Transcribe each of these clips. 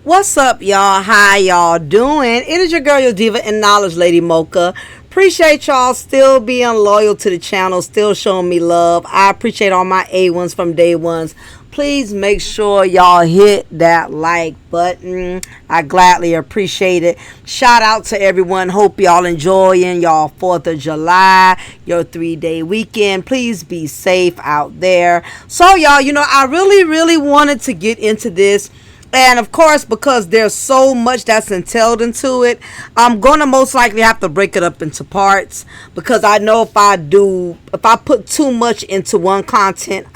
What's up, y'all? How y'all doing? It is your girl, your diva and knowledge, Lady Mocha. Appreciate y'all still being loyal to the channel, still showing me love. I appreciate all my A1s from day ones. Please make sure y'all hit that like button. I gladly appreciate it. Shout out to everyone. Hope y'all enjoying y'all 4th of July, your 3-day weekend. Please be safe out there. So y'all, I really wanted to get into this. And of course, because there's so much that's entailed into it, I'm going to most likely have to break it up into parts. Because I know if I put too much into one content,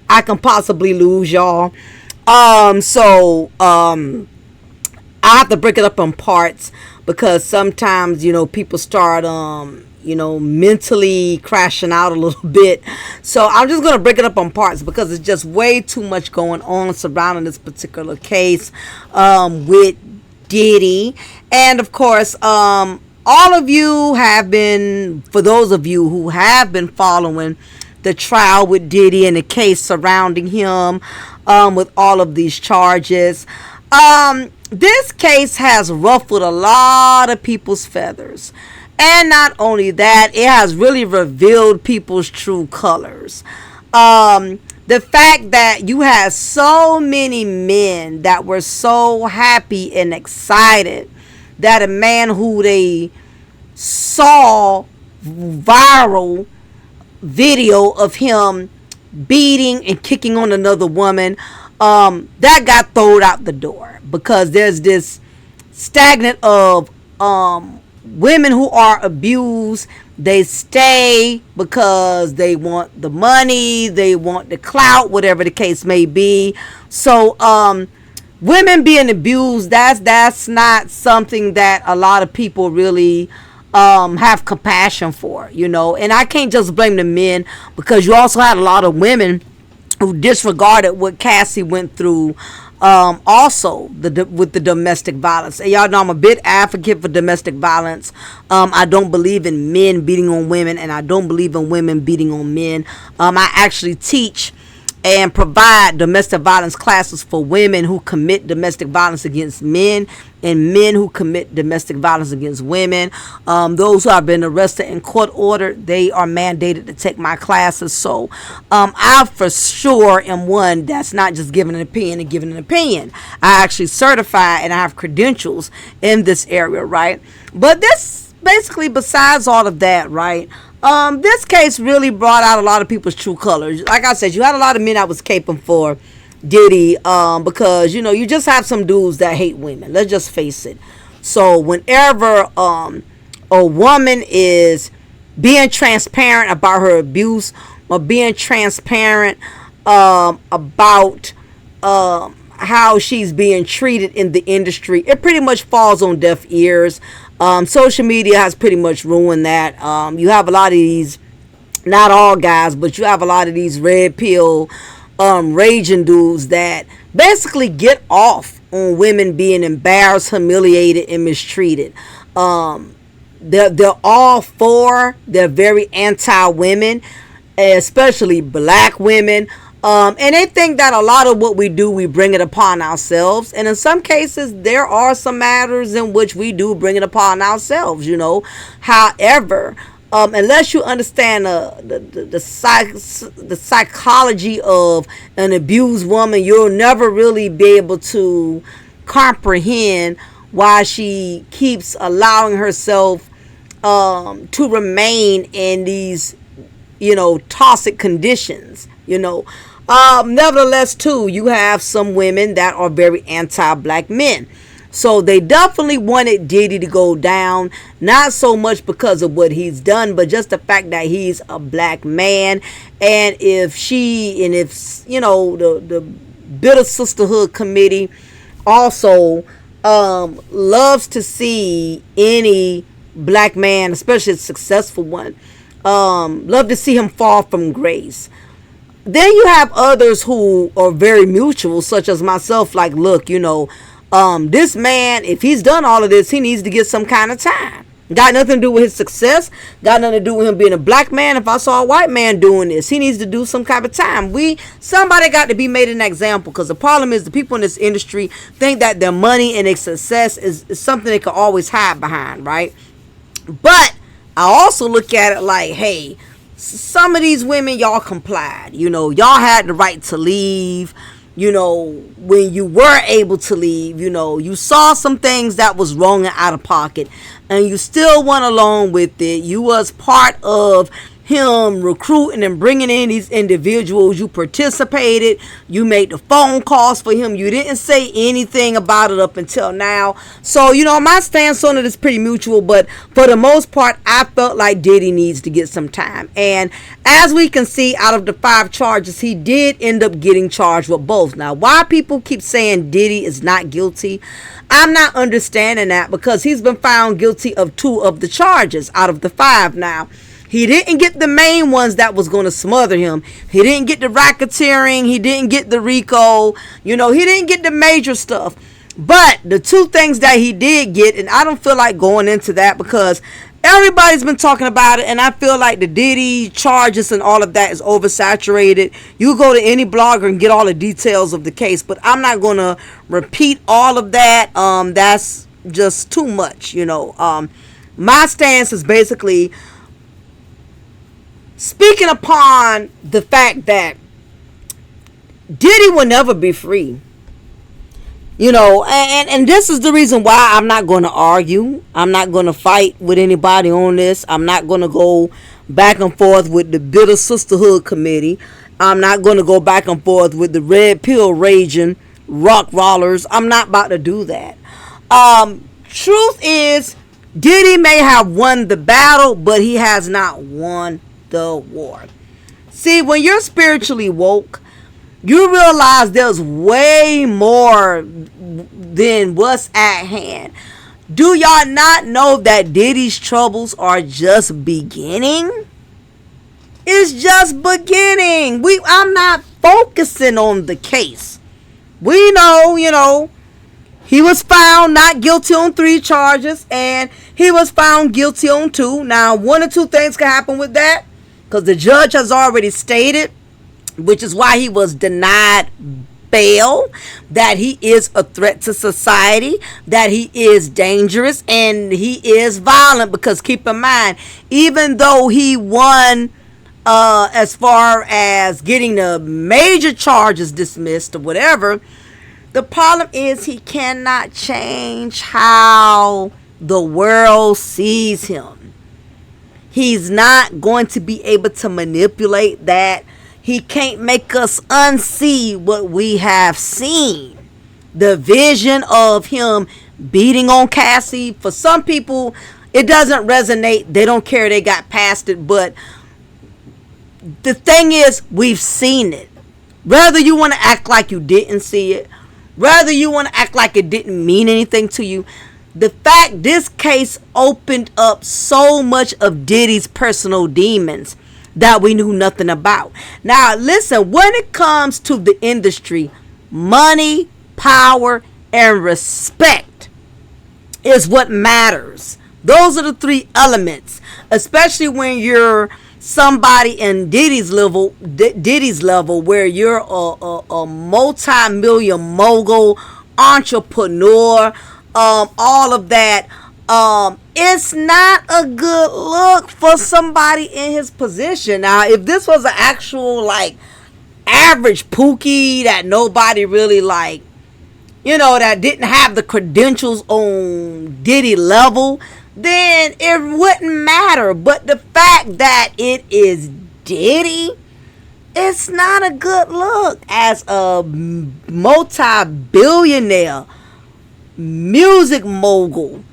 I can possibly lose y'all. I have to break it up in parts. Because sometimes, people start, mentally crashing out a little bit. So I'm just going to break it up on parts because it's just way too much going on surrounding this particular case with Diddy. And of course, all of you have been, for those of you who have been following the trial with Diddy and the case surrounding him with all of these charges, this case has ruffled a lot of people's feathers. And not only that, it has really revealed people's true colors. The fact that you had so many men that were so happy and excited that a man who they saw viral video of him beating and kicking on another woman, that got thrown out the door because there's this stagnant of women who are abused. They stay because they want the money, they want the clout, whatever the case may be. So women being abused, that's not something that a lot of people really have compassion for, and I can't just blame the men because you also had a lot of women who disregarded what Cassie went through also with the domestic violence. And y'all know I'm a big advocate for domestic violence. I don't believe in men beating on women, and I don't believe in women beating on men. I actually teach and provide domestic violence classes for women who commit domestic violence against men and men who commit domestic violence against women. Those who have been arrested in court order, they are mandated to take my classes. So I for sure am one that's not just giving an opinion and giving an opinion. I actually certify and I have credentials in this area, right? But this basically, besides all of that, right? This case really brought out a lot of people's true colors. Like I said, you had a lot of men that was caping for Diddy because, you just have some dudes that hate women. Let's just face it. So whenever a woman is being transparent about her abuse or being transparent about how she's being treated in the industry, it pretty much falls on deaf ears. Social media has pretty much ruined that. You have a lot of these, not all guys, but you have a lot of these red pill raging dudes that basically get off on women being embarrassed, humiliated, and mistreated. They're all for, they're very anti-women, especially black women. And they think that a lot of what we do, we bring it upon ourselves. And in some cases, there are some matters in which we do bring it upon ourselves, However, unless you understand the psychology of an abused woman, you'll never really be able to comprehend why she keeps allowing herself to remain in these, toxic conditions, Nevertheless, too, you have some women that are very anti-black men. So they definitely wanted Diddy to go down, not so much because of what he's done, but just the fact that he's a black man. And if the Bitter Sisterhood Committee also loves to see any black man, especially a successful one, love to see him fall from grace. Then you have others who are very mutual, such as myself, look, this man, if he's done all of this, he needs to get some kind of time. Got nothing to do with his success. Got nothing to do with him being a black man. If I saw a white man doing this, he needs to do some kind of time. Somebody got to be made an example, because the problem is the people in this industry think that their money and their success is something they can always hide behind, right? But I also look at it like, hey, some of these women, y'all complied. Y'all had the right to leave. When you were able to leave, you saw some things that was wrong and out of pocket, and you still went along with it. You was part of him recruiting and bringing in these individuals. You participated. You made the phone calls for him. You didn't say anything about it up until now. So, my stance on it is pretty mutual, but for the most part, I felt like Diddy needs to get some time. And as we can see, out of the 5 charges, he did end up getting charged with both. Now, why people keep saying Diddy is not guilty, I'm not understanding that, because he's been found guilty of 2 of the charges out of the 5 now. He didn't get the main ones that was going to smother him. He didn't get the racketeering. He didn't get the RICO. He didn't get the major stuff. But the 2 things that he did get, and I don't feel like going into that because everybody's been talking about it, and I feel like the Diddy charges and all of that is oversaturated. You go to any blogger and get all the details of the case, but I'm not going to repeat all of that. That's just too much, My stance is basically speaking upon the fact that Diddy will never be free. And this is the reason why I'm not going to argue. I'm not going to fight with anybody on this. I'm not going to go back and forth with the Bitter Sisterhood Committee. I'm not going to go back and forth with the Red Pill Raging Rock Rollers. I'm not about to do that. Truth is, Diddy may have won the battle, but he has not won the war. See, when you're spiritually woke, you realize there's way more than what's at hand. Do y'all not know that Diddy's troubles are just beginning? It's just beginning. I'm not focusing on the case. We know, he was found not guilty on 3 charges, and he was found guilty on 2. Now, 1 or 2 things can happen with that, because the judge has already stated, which is why he was denied bail, that he is a threat to society, that he is dangerous, and he is violent. Because keep in mind, even though he won as far as getting the major charges dismissed or whatever, the problem is he cannot change how the world sees him. He's not going to be able to manipulate that. He can't make us unsee what we have seen. The vision of him beating on Cassie, for some people, it doesn't resonate. They don't care. They got past it. But the thing is, we've seen it. Whether you want to act like you didn't see it, whether you want to act like it didn't mean anything to you, the fact this case opened up so much of Diddy's personal demons that we knew nothing about. Now, listen, when it comes to the industry, money, power, and respect is what matters. Those are the 3 elements, especially when you're somebody in Diddy's level, where you're a multi-million mogul, entrepreneur, all of that. It's not a good look for somebody in his position. Now, if this was an actual average Pookie that nobody really that didn't have the credentials on Diddy level, then it wouldn't matter. But the fact that it is Diddy, it's not a good look as a multi-billionaire music mogul.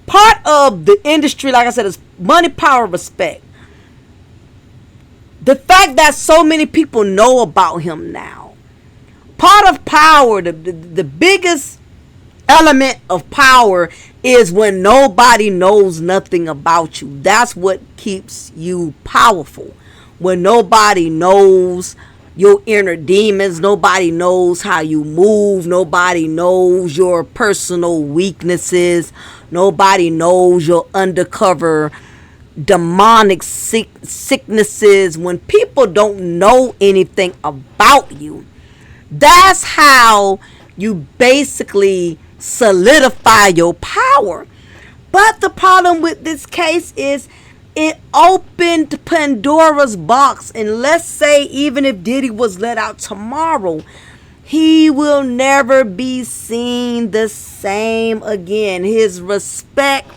Part of the industry, like I said, is money, power, respect. The fact that so many people know about him now. Part of power, the biggest element of power is when nobody knows nothing about you. That's what keeps you powerful. When nobody knows your inner demons, nobody knows how you move, nobody knows your personal weaknesses, Nobody knows your undercover demonic sicknesses. When people don't know anything about you, that's how you basically solidify your power. But the problem with this case is it opened Pandora's box. And let's say even if Diddy was let out tomorrow, he will never be seen the same again. His respect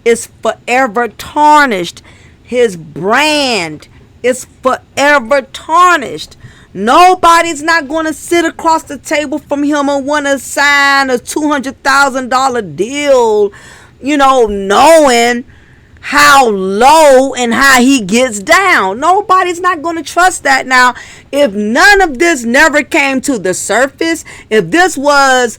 is forever tarnished. His brand is forever tarnished. Nobody's not going to sit across the table from him and want to sign a $200,000 deal, knowing how low and how he gets down. Nobody's not going to trust that. Now, if none of this never came to the surface, if this was,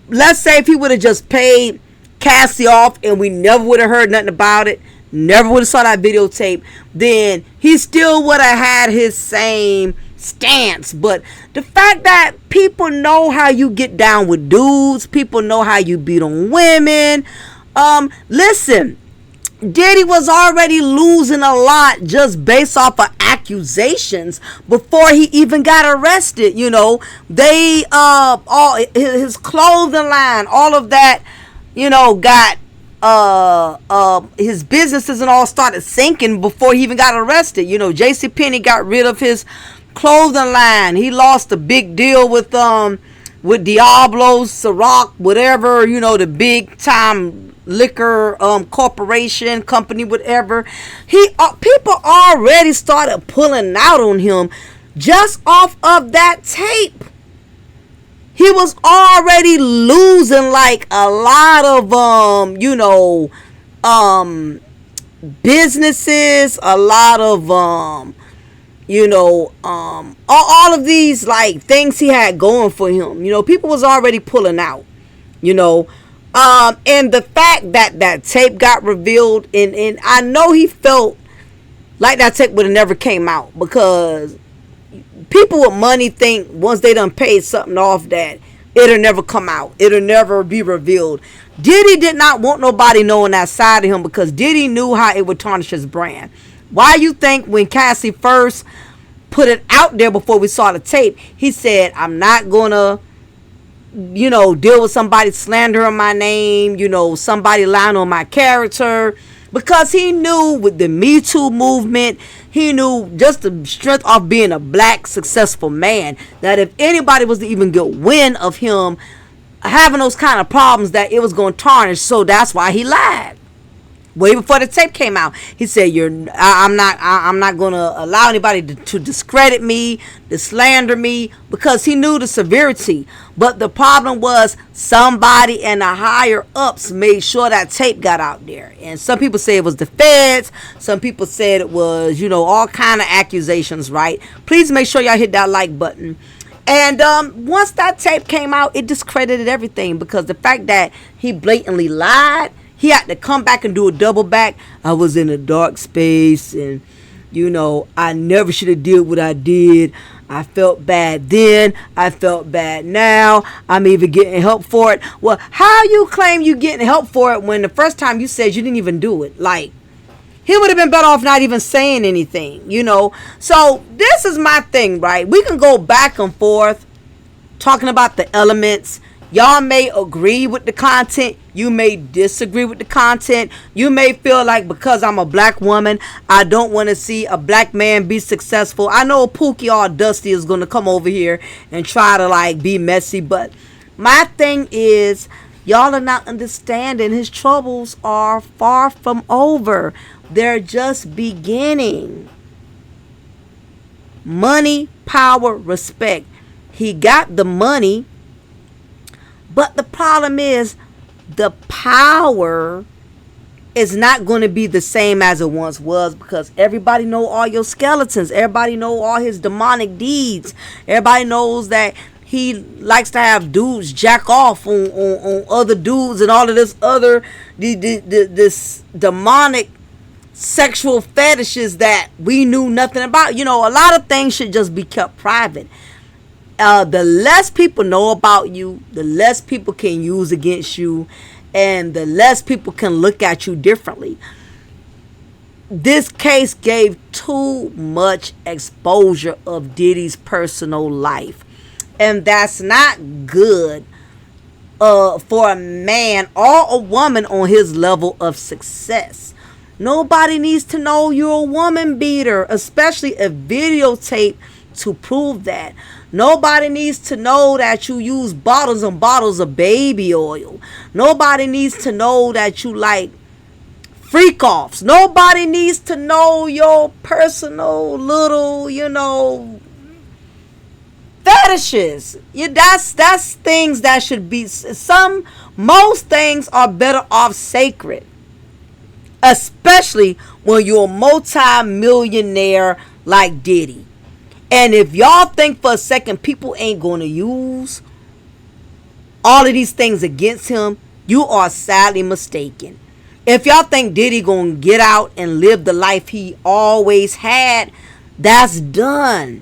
let's say if he would have just paid Cassie off and we never would have heard nothing about it, never would have saw that videotape, then he still would have had his same stance. But the fact that people know how you get down with dudes, people know how you beat on women. Listen, Diddy was already losing a lot just based off of accusations before he even got arrested. They all his clothing line, all of that, got his businesses and all started sinking before he even got arrested. JCPenney got rid of his clothing line. He lost a big deal with Diablo, Ciroc, whatever, the big time liquor corporation company, whatever. People already started pulling out on him just off of that tape. He was already losing like a lot of businesses, a lot of all of these like things he had going for him. People was already pulling out. And the fact that that tape got revealed, and I know he felt like that tape would have never came out, because people with money think once they done paid something off that it'll never come out, it'll never be revealed. Diddy did not want nobody knowing that side of him, because Diddy knew how it would tarnish his brand. Why you think when Cassie first put it out there before we saw the tape, he said, I'm not gonna deal with somebody slandering my name, somebody lying on my character, because he knew with the Me Too movement, he knew just the strength of being a black successful man, that if anybody was to even get wind of him having those kind of problems, that it was going to tarnish. So that's why he lied. Way before the tape came out, he said, I'm not going to allow anybody to discredit me, to slander me, because he knew the severity. But the problem was somebody in the higher ups made sure that tape got out there. And some people say it was the feds. Some people said it was, all kind of accusations, right? Please make sure y'all hit that like button. And once that tape came out, it discredited everything, because the fact that he blatantly lied, he had to come back and do a double back. I was in a dark space, and I never should have did what I did. I felt bad then. I felt bad now. I'm even getting help for it. Well, how you claim you getting help for it when the first time you said you didn't even do it? Like, he would have been better off not even saying anything, So this is my thing, right? We can go back and forth talking about the elements. Y'all may agree with the content. You may disagree with the content. You may feel like because I'm a black woman, I don't want to see a black man be successful. I know Pookie all dusty is going to come over here and try to be messy. But my thing is, y'all are not understanding his troubles are far from over. They're just beginning. Money, power, respect. He got the money. But the problem is, the power is not going to be the same as it once was, because everybody know all your skeletons. Everybody know all his demonic deeds. Everybody knows that he likes to have dudes jack off on other dudes and all of this other this demonic sexual fetishes that we knew nothing about. A lot of things should just be kept private. The less people know about you, the less people can use against you. and the less people can look at you differently. This case gave too much exposure of Diddy's personal life, and that's not good for a man or a woman on his level of success. Nobody needs to know you're a woman beater, especially a videotape to prove that. Nobody needs to know that you use bottles and bottles of baby oil. Nobody needs to know that you like freak offs. Nobody needs to know your personal little, fetishes. That's things that should be most things are better off sacred. Especially when you're a multi-millionaire like Diddy. And if y'all think for a second people ain't going to use all of these things against him, you are sadly mistaken. If y'all think Diddy going to get out and live the life he always had, that's done.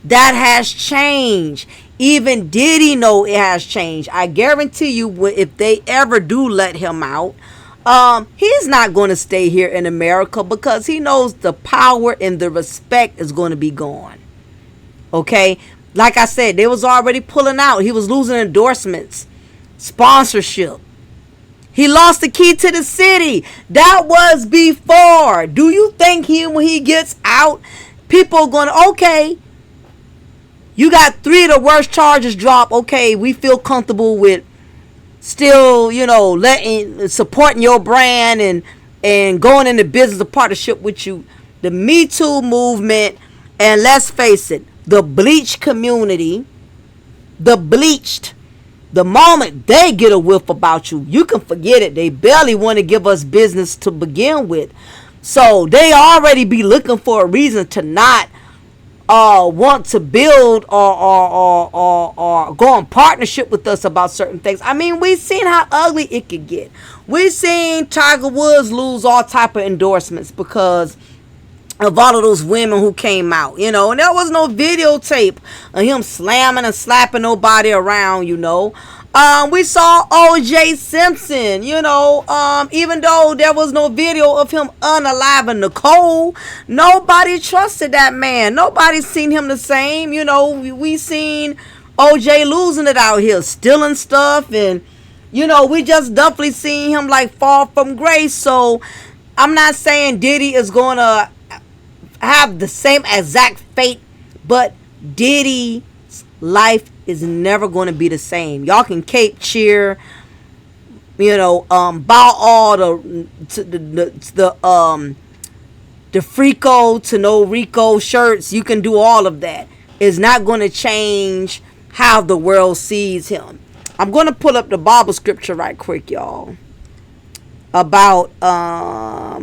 That has changed. Even Diddy know it has changed. I guarantee you, if they ever do let him out, he's not going to stay here in America because he knows the power and the respect is going to be gone. Okay? Like I said, they was already pulling out. He was losing endorsements, sponsorship. He lost the key to the city. That was before. Do you think when he gets out, people are going to, okay, you got 3 of the worst charges dropped. Okay, we feel comfortable with still, supporting your brand and going into business of partnership with you. The Me Too movement, and let's face it, the bleached community, the moment they get a whiff about you, you can forget it. They barely want to give us business to begin with. So they already be looking for a reason to not want to build or go in partnership with us about certain things. I mean, we've seen how ugly it could get. We've seen Tiger Woods lose all type of endorsements because of all of those women who came out, and there was no videotape of him slamming and slapping nobody around, We saw O.J. Simpson, even though there was no video of him unaliving Nicole, nobody trusted that man. Nobody seen him the same. We seen O.J. losing it out here, stealing stuff, and, we just definitely seen him like fall from grace. So I'm not saying Diddy is going to have the same exact fate, but Diddy's life is never going to be the same. Y'all can cape cheer, buy all the Frico to no Rico shirts. You can do all of that. It's not going to change how the world sees him. I'm going to pull up the Bible scripture right quick, y'all, about a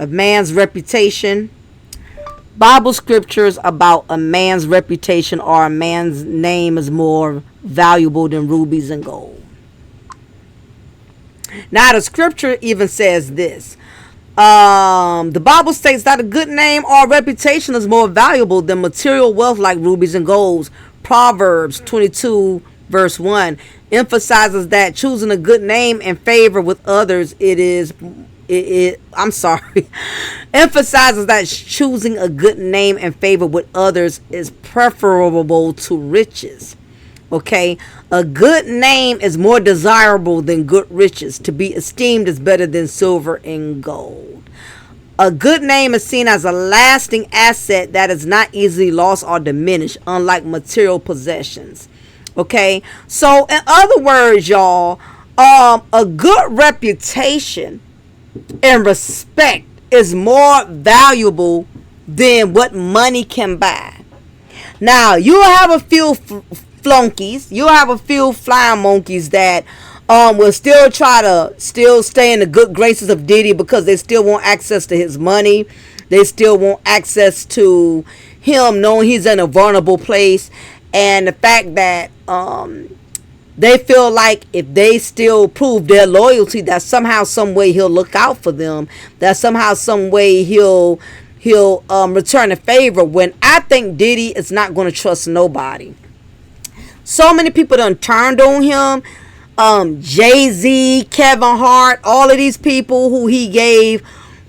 man's reputation. Bible scriptures about a man's reputation or a man's name is more valuable than rubies and gold. Now the scripture even says this. The Bible states that a good name or reputation is more valuable than material wealth like rubies and golds. Proverbs 22 verse 1 emphasizes that choosing a good name and favor with others emphasizes that choosing a good name and favor with others is preferable to riches. Okay, a good name is more desirable than good riches. To be esteemed is better than silver and gold. A good name is seen as a lasting asset that is not easily lost or diminished, unlike material possessions. Okay, so in other words, y'all, a good reputation and respect is more valuable than what money can buy. Now, you'll have a few flunkies, you'll have a few flying monkeys that will still try to stay in the good graces of Diddy because they still want access to his money. They still want access to him knowing he's in a vulnerable place. And the fact that they feel like if they still prove their loyalty, that somehow, some way he'll look out for them, that somehow, some way he'll return a favor, when I think Diddy is not going to trust nobody. So many people done turned on him. Jay-Z, Kevin Hart, all of these people who he gave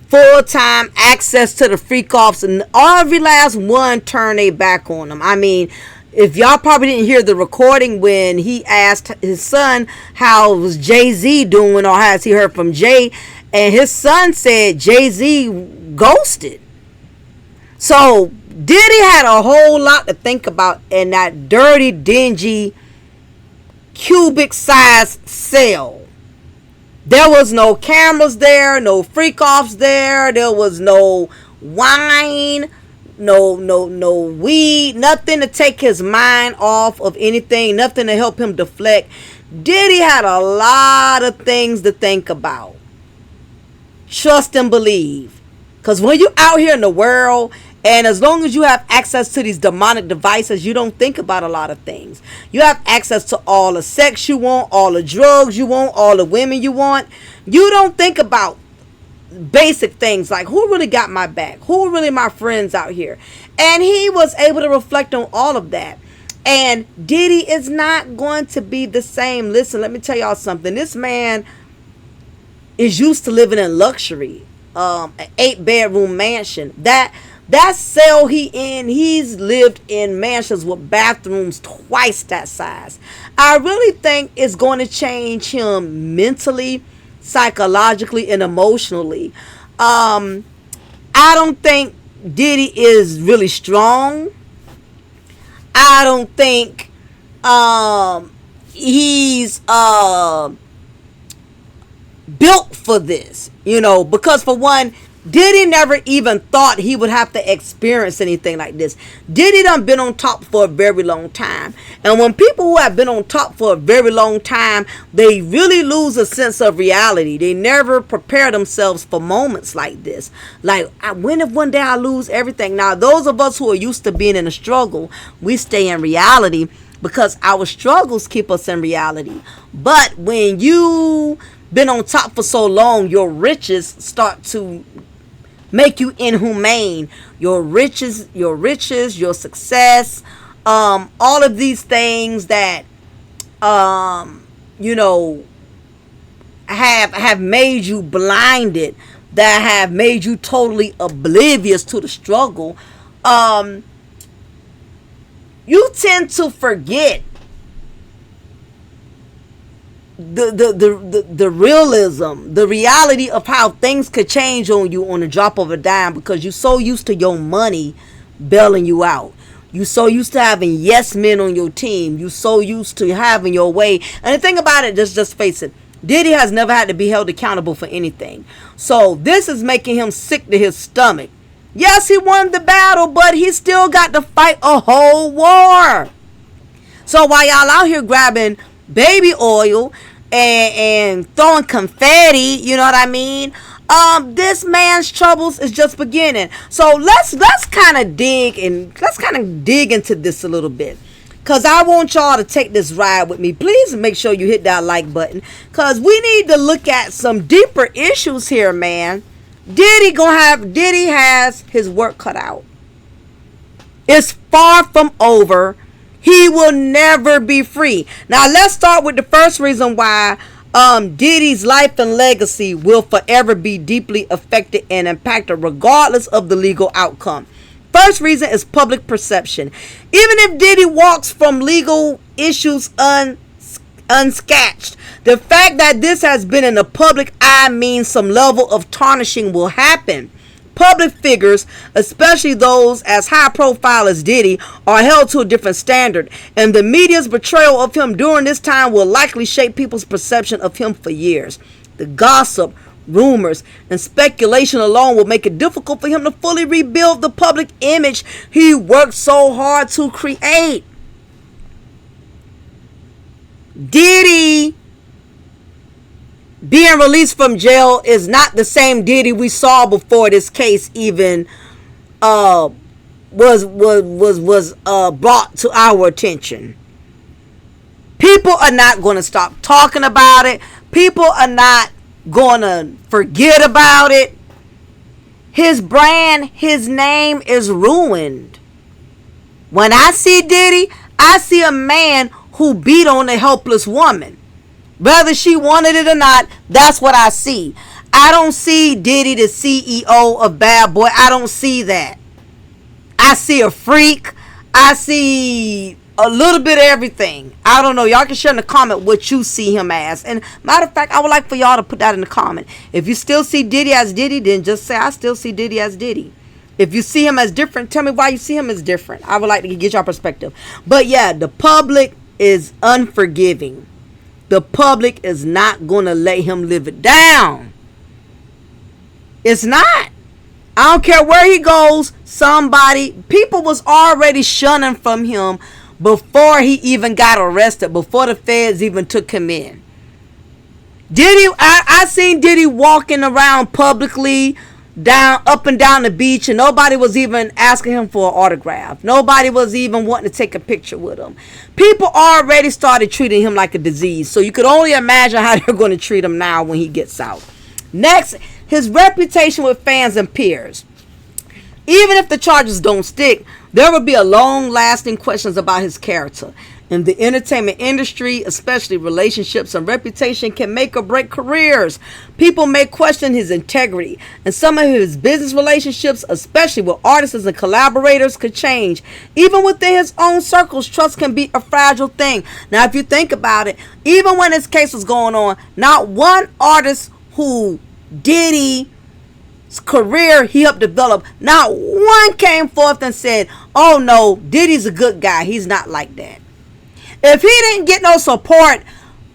full-time access to the freak offs, and every last one turned their back on him. I mean, if y'all probably didn't hear the recording when he asked his son how was Jay-Z doing, or has he heard from Jay, and his son said Jay-Z ghosted. So Diddy had a whole lot to think about in that dirty, dingy, cubic sized cell. There was no cameras there, no freak offs there, there was no wine, no weed, nothing to take his mind off of anything, nothing to help him deflect. Diddy had a lot of things to think about. Trust and believe. Because when you're out here in the world, and as long as you have access to these demonic devices, you don't think about a lot of things. You have access to all the sex you want, all the drugs you want, all the women you want. You don't think about basic things like who really got my back, who are really my friends out here. And he was able to reflect on all of that. And Diddy is not going to be the same. Listen, let me tell y'all something. This man is used to living in luxury. An 8-bedroom mansion. That cell he's lived in mansions with bathrooms twice that size. I really think it's going to change him mentally, psychologically, and emotionally. I don't think Diddy is really strong. I don't think he's built for this, because for one, Diddy never even thought he would have to experience anything like this. Diddy done been on top for a very long time. And when people who have been on top for a very long time, they really lose a sense of reality. They never prepare themselves for moments like this. Like, when if one day I lose everything? Now, those of us who are used to being in a struggle, we stay in reality because our struggles keep us in reality. But when you been on top for so long, your riches start to make you inhumane. Your riches, your success, all of these things that have made you blinded, that have made you totally oblivious to the struggle. You tend to forget the realism, the reality of how things could change on you on the drop of a dime, because you're so used to your money bailing you out. You so used to having yes men on your team. You so used to having your way. And the thing about it, just face it, Diddy has never had to be held accountable for anything. So this is making him sick to his stomach. Yes, he won the battle, but he still got to fight a whole war. So while y'all out here grabbing baby oil and throwing confetti, you know what I mean, this man's troubles is just beginning. So let's kind of dig into this a little bit, because I want y'all to take this ride with me. Please make sure you hit that like button, because we need to look at some deeper issues here, man. Diddy has his work cut out. It's far from over. He will never be free. Now let's start with the first reason why Diddy's life and legacy will forever be deeply affected and impacted regardless of the legal outcome. First reason is public perception. Even if Diddy walks from legal issues unscathed, the fact that this has been in the public eye means some level of tarnishing will happen. Public figures, especially those as high profile as Diddy, are held to a different standard, and the media's portrayal of him during this time will likely shape people's perception of him for years. The gossip, rumors, and speculation alone will make it difficult for him to fully rebuild the public image he worked so hard to create. Diddy being released from jail is not the same Diddy we saw before this case even was brought to our attention. People are not going to stop talking about it. People are not going to forget about it. His brand, his name is ruined. When I see Diddy, I see a man who beat on a helpless woman. Whether she wanted it or not, that's what I see. I don't see Diddy, the CEO of Bad Boy. I don't see that. I see a freak. I see a little bit of everything. I don't know. Y'all can share in the comment what you see him as. And matter of fact, I would like for y'all to put that in the comment. If you still see Diddy as Diddy, then just say I still see Diddy as Diddy. If you see him as different, tell me why you see him as different. I would like to get y'all perspective. But yeah, the public is unforgiving. The public is not going to let him live it down. It's not. I don't care where he goes. People was already shunning from him before he even got arrested, before the feds even took him in. Diddy, I seen Diddy walking around publicly, up and down the beach, and nobody was even asking him for an autograph. Nobody was even wanting to take a picture with him. People already started treating him like a disease, so you could only imagine how they're going to treat him now when he gets out. Next, his reputation with fans and peers. Even if the charges don't stick, there will be a long-lasting questions about his character. In the entertainment industry, especially relationships and reputation can make or break careers. People may question his integrity, and some of his business relationships, especially with artists and collaborators, could change. Even within his own circles, trust can be a fragile thing. Now, if you think about it, even when this case was going on, not one artist who Diddy's career he helped develop, not one came forth and said, oh no, Diddy's a good guy. He's not like that. If he didn't get no support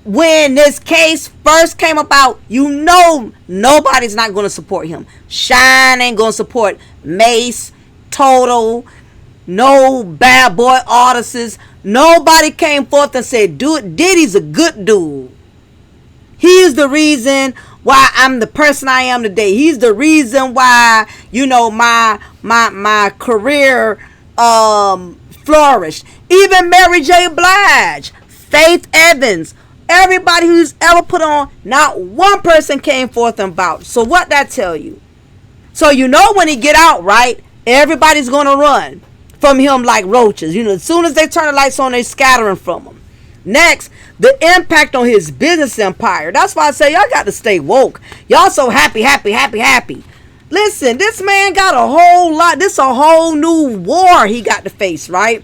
when this case first came about, you know nobody's not going to support him. Shine ain't going to support Mace, Total, no Bad Boy artists. Nobody came forth and said, dude, Diddy's a good dude. He is the reason why I'm the person I am today. He's the reason why, you know, my career flourished. Even Mary J. Blige, Faith Evans, everybody who's ever put on, not one person came forth and vouched. So what that tell you? So you know when he get out, right, everybody's going to run from him like roaches. You know, as soon as they turn the lights on, they scattering from him. Next, the impact on his business empire. That's why I say y'all got to stay woke. Y'all so happy. Listen, this man got a whole lot. This a whole new war he got to face, right?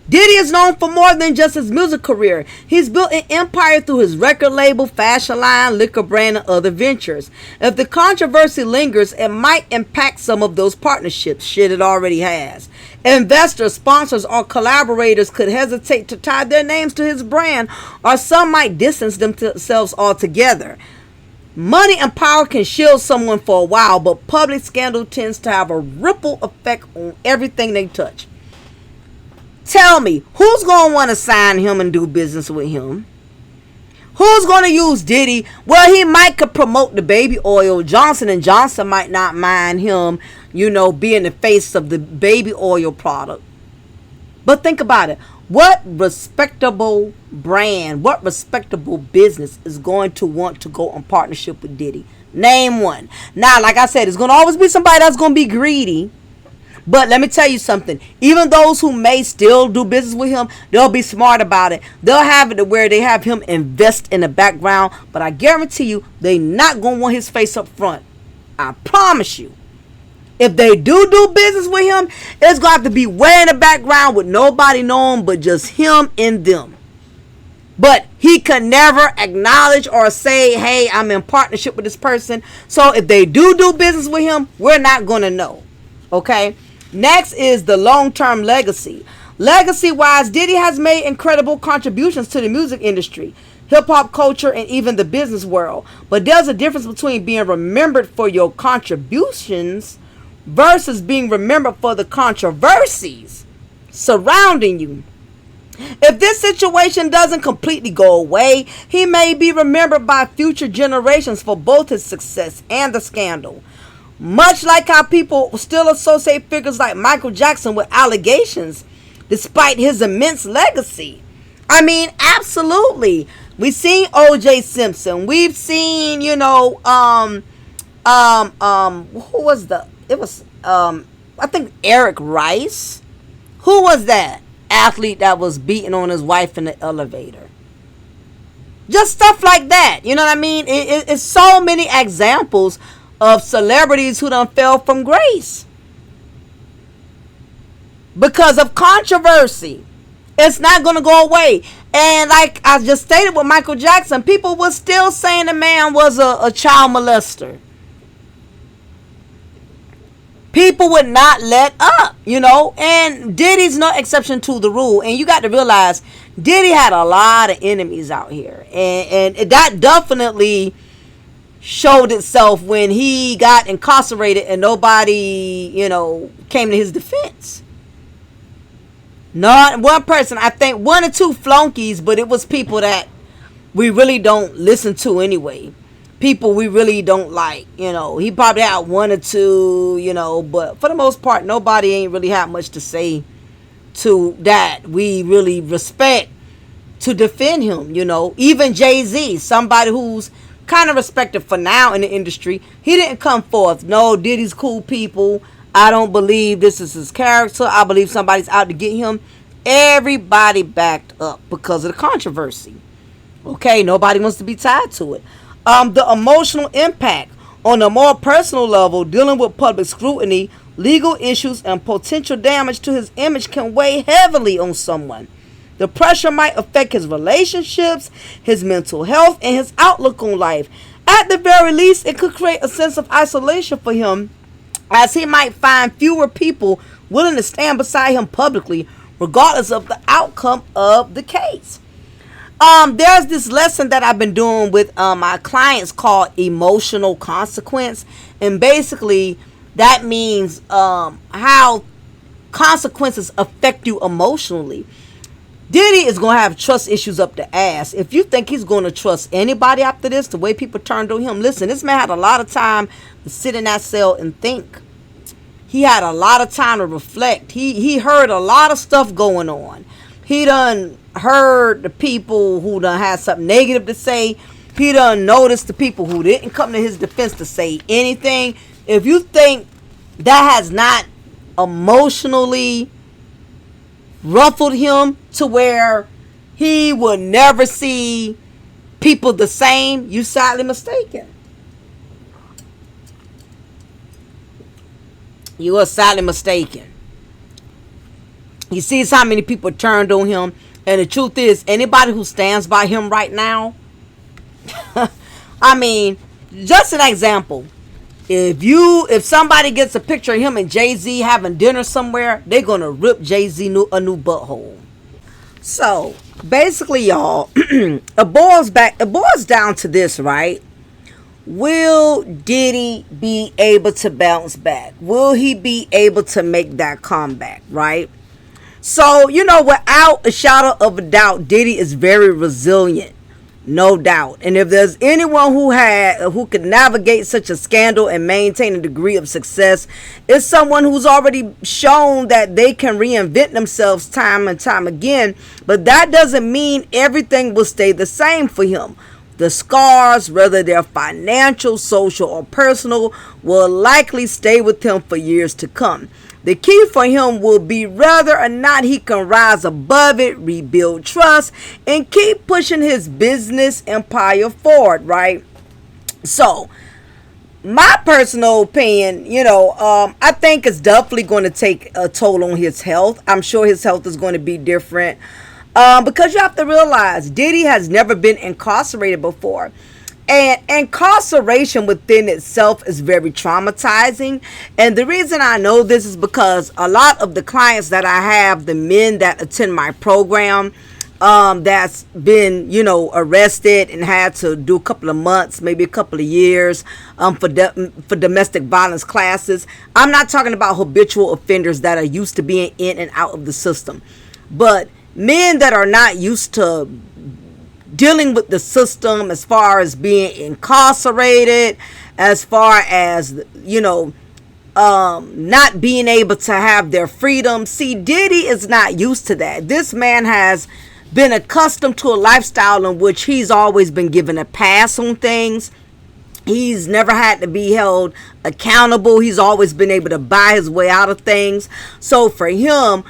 Diddy is known for more than just his music career. He's built an empire through his record label, fashion line, liquor brand, and other ventures. If the controversy lingers, it might impact some of those partnerships. Shit, it already has. Investors, sponsors, or collaborators could hesitate to tie their names to his brand, or some might distance themselves altogether. Money and power can shield someone for a while, but public scandal tends to have a ripple effect on everything they touch. Tell me, who's going to want to sign him and do business with him? Who's going to use Diddy? Well, he might could promote the baby oil. Johnson & Johnson might not mind him, you know, being the face of the baby oil product. But think about it. What respectable brand, what respectable business is going to want to go in partnership with Diddy? Name one. Now, like I said, it's going to always be somebody that's going to be greedy. But let me tell you something. Even those who may still do business with him, they'll be smart about it. They'll have it to where they have him invest in the background. But I guarantee you, they not going to want his face up front. I promise you. If they do business with him, it's going to have to be way in the background with nobody knowing but just him and them. But he could never acknowledge or say, hey, I'm in partnership with this person. So if they do business with him, we're not going to know. Okay? Next is the long-term legacy. Legacy-wise, Diddy has made incredible contributions to the music industry, hip-hop culture, and even the business world. But there's a difference between being remembered for your contributions versus being remembered for the controversies surrounding you. If this situation doesn't completely go away, he may be remembered by future generations for both his success and the scandal. Much like how people still associate figures like Michael Jackson with allegations, despite his immense legacy. I mean, absolutely. We've seen O.J. Simpson. We've seen, you know, who was I think Eric Rice. Who was that? athlete that was beating on his wife in the elevator. Just stuff like that. You know what I mean? It's so many examples of celebrities who done fell from grace because of controversy. It's not going to go away. And like I just stated with Michael Jackson, people were still saying the man was a child molester. People would not let up, you know, and Diddy's no exception to the rule. And you got to realize Diddy had a lot of enemies out here. And that definitely showed itself when he got incarcerated and nobody, you know, came to his defense. Not one person, I think one or two flunkies, but it was people that we really don't listen to anyway. People we really don't like, you know. He probably had one or two, you know, but for the most part, nobody ain't really had much to say to that we really respect to defend him, you know. Even Jay-Z, somebody who's kind of respected for now in the industry, he didn't come forth. No, Diddy's cool people. I don't believe this is his character. I believe somebody's out to get him. Everybody backed up because of the controversy. Okay, nobody wants to be tied to it. The emotional impact on a more personal level, dealing with public scrutiny, legal issues, and potential damage to his image can weigh heavily on someone. The pressure might affect his relationships, his mental health, and his outlook on life. At the very least, it could create a sense of isolation for him, as he might find fewer people willing to stand beside him publicly, regardless of the outcome of the case. There's this lesson that I've been doing with my clients called emotional consequence. And basically, that means how consequences affect you emotionally. Diddy is going to have trust issues up the ass. If you think he's going to trust anybody after this, the way people turned on him, listen, this man had a lot of time to sit in that cell and think. He had a lot of time to reflect. He heard a lot of stuff going on. He done heard the people who done had something negative to say. He done noticed the people who didn't come to his defense to say anything. If you think that has not emotionally ruffled him to where he will never see people the same, you sadly mistaken. You are sadly mistaken. He sees how many people turned on him. And the truth is, anybody who stands by him right now, I mean, just an example. If somebody gets a picture of him and Jay-Z having dinner somewhere, they're going to rip Jay-Z a new butthole. So, basically, y'all, it boils down to this, right? Will Diddy be able to bounce back? Will he be able to make that comeback, right? So, you know, without a shadow of a doubt, Diddy is very resilient. No doubt. And if there's anyone who could navigate such a scandal and maintain a degree of success, it's someone who's already shown that they can reinvent themselves time and time again. But that doesn't mean everything will stay the same for him. The scars, whether they're financial, social, or personal, will likely stay with him for years to come. The key for him will be whether or not he can rise above it, rebuild trust, and keep pushing his business empire forward, right? So, my personal opinion, you know, I think it's definitely going to take a toll on his health. I'm sure his health is going to be different. Because you have to realize, Diddy has never been incarcerated before. And incarceration within itself is very traumatizing. And the reason I know this is because a lot of the clients that I have, the men that attend my program, that's been, you know, arrested and had to do a couple of months, maybe a couple of years for domestic violence classes. I'm not talking about habitual offenders that are used to being in and out of the system. But men that are not used to dealing with the system, as far as being incarcerated, as far as, you know, not being able to have their freedom. See, Diddy is not used to that. This man has been accustomed to a lifestyle in which he's always been given a pass on things. He's never had to be held accountable. He's always been able to buy his way out of things. So for him,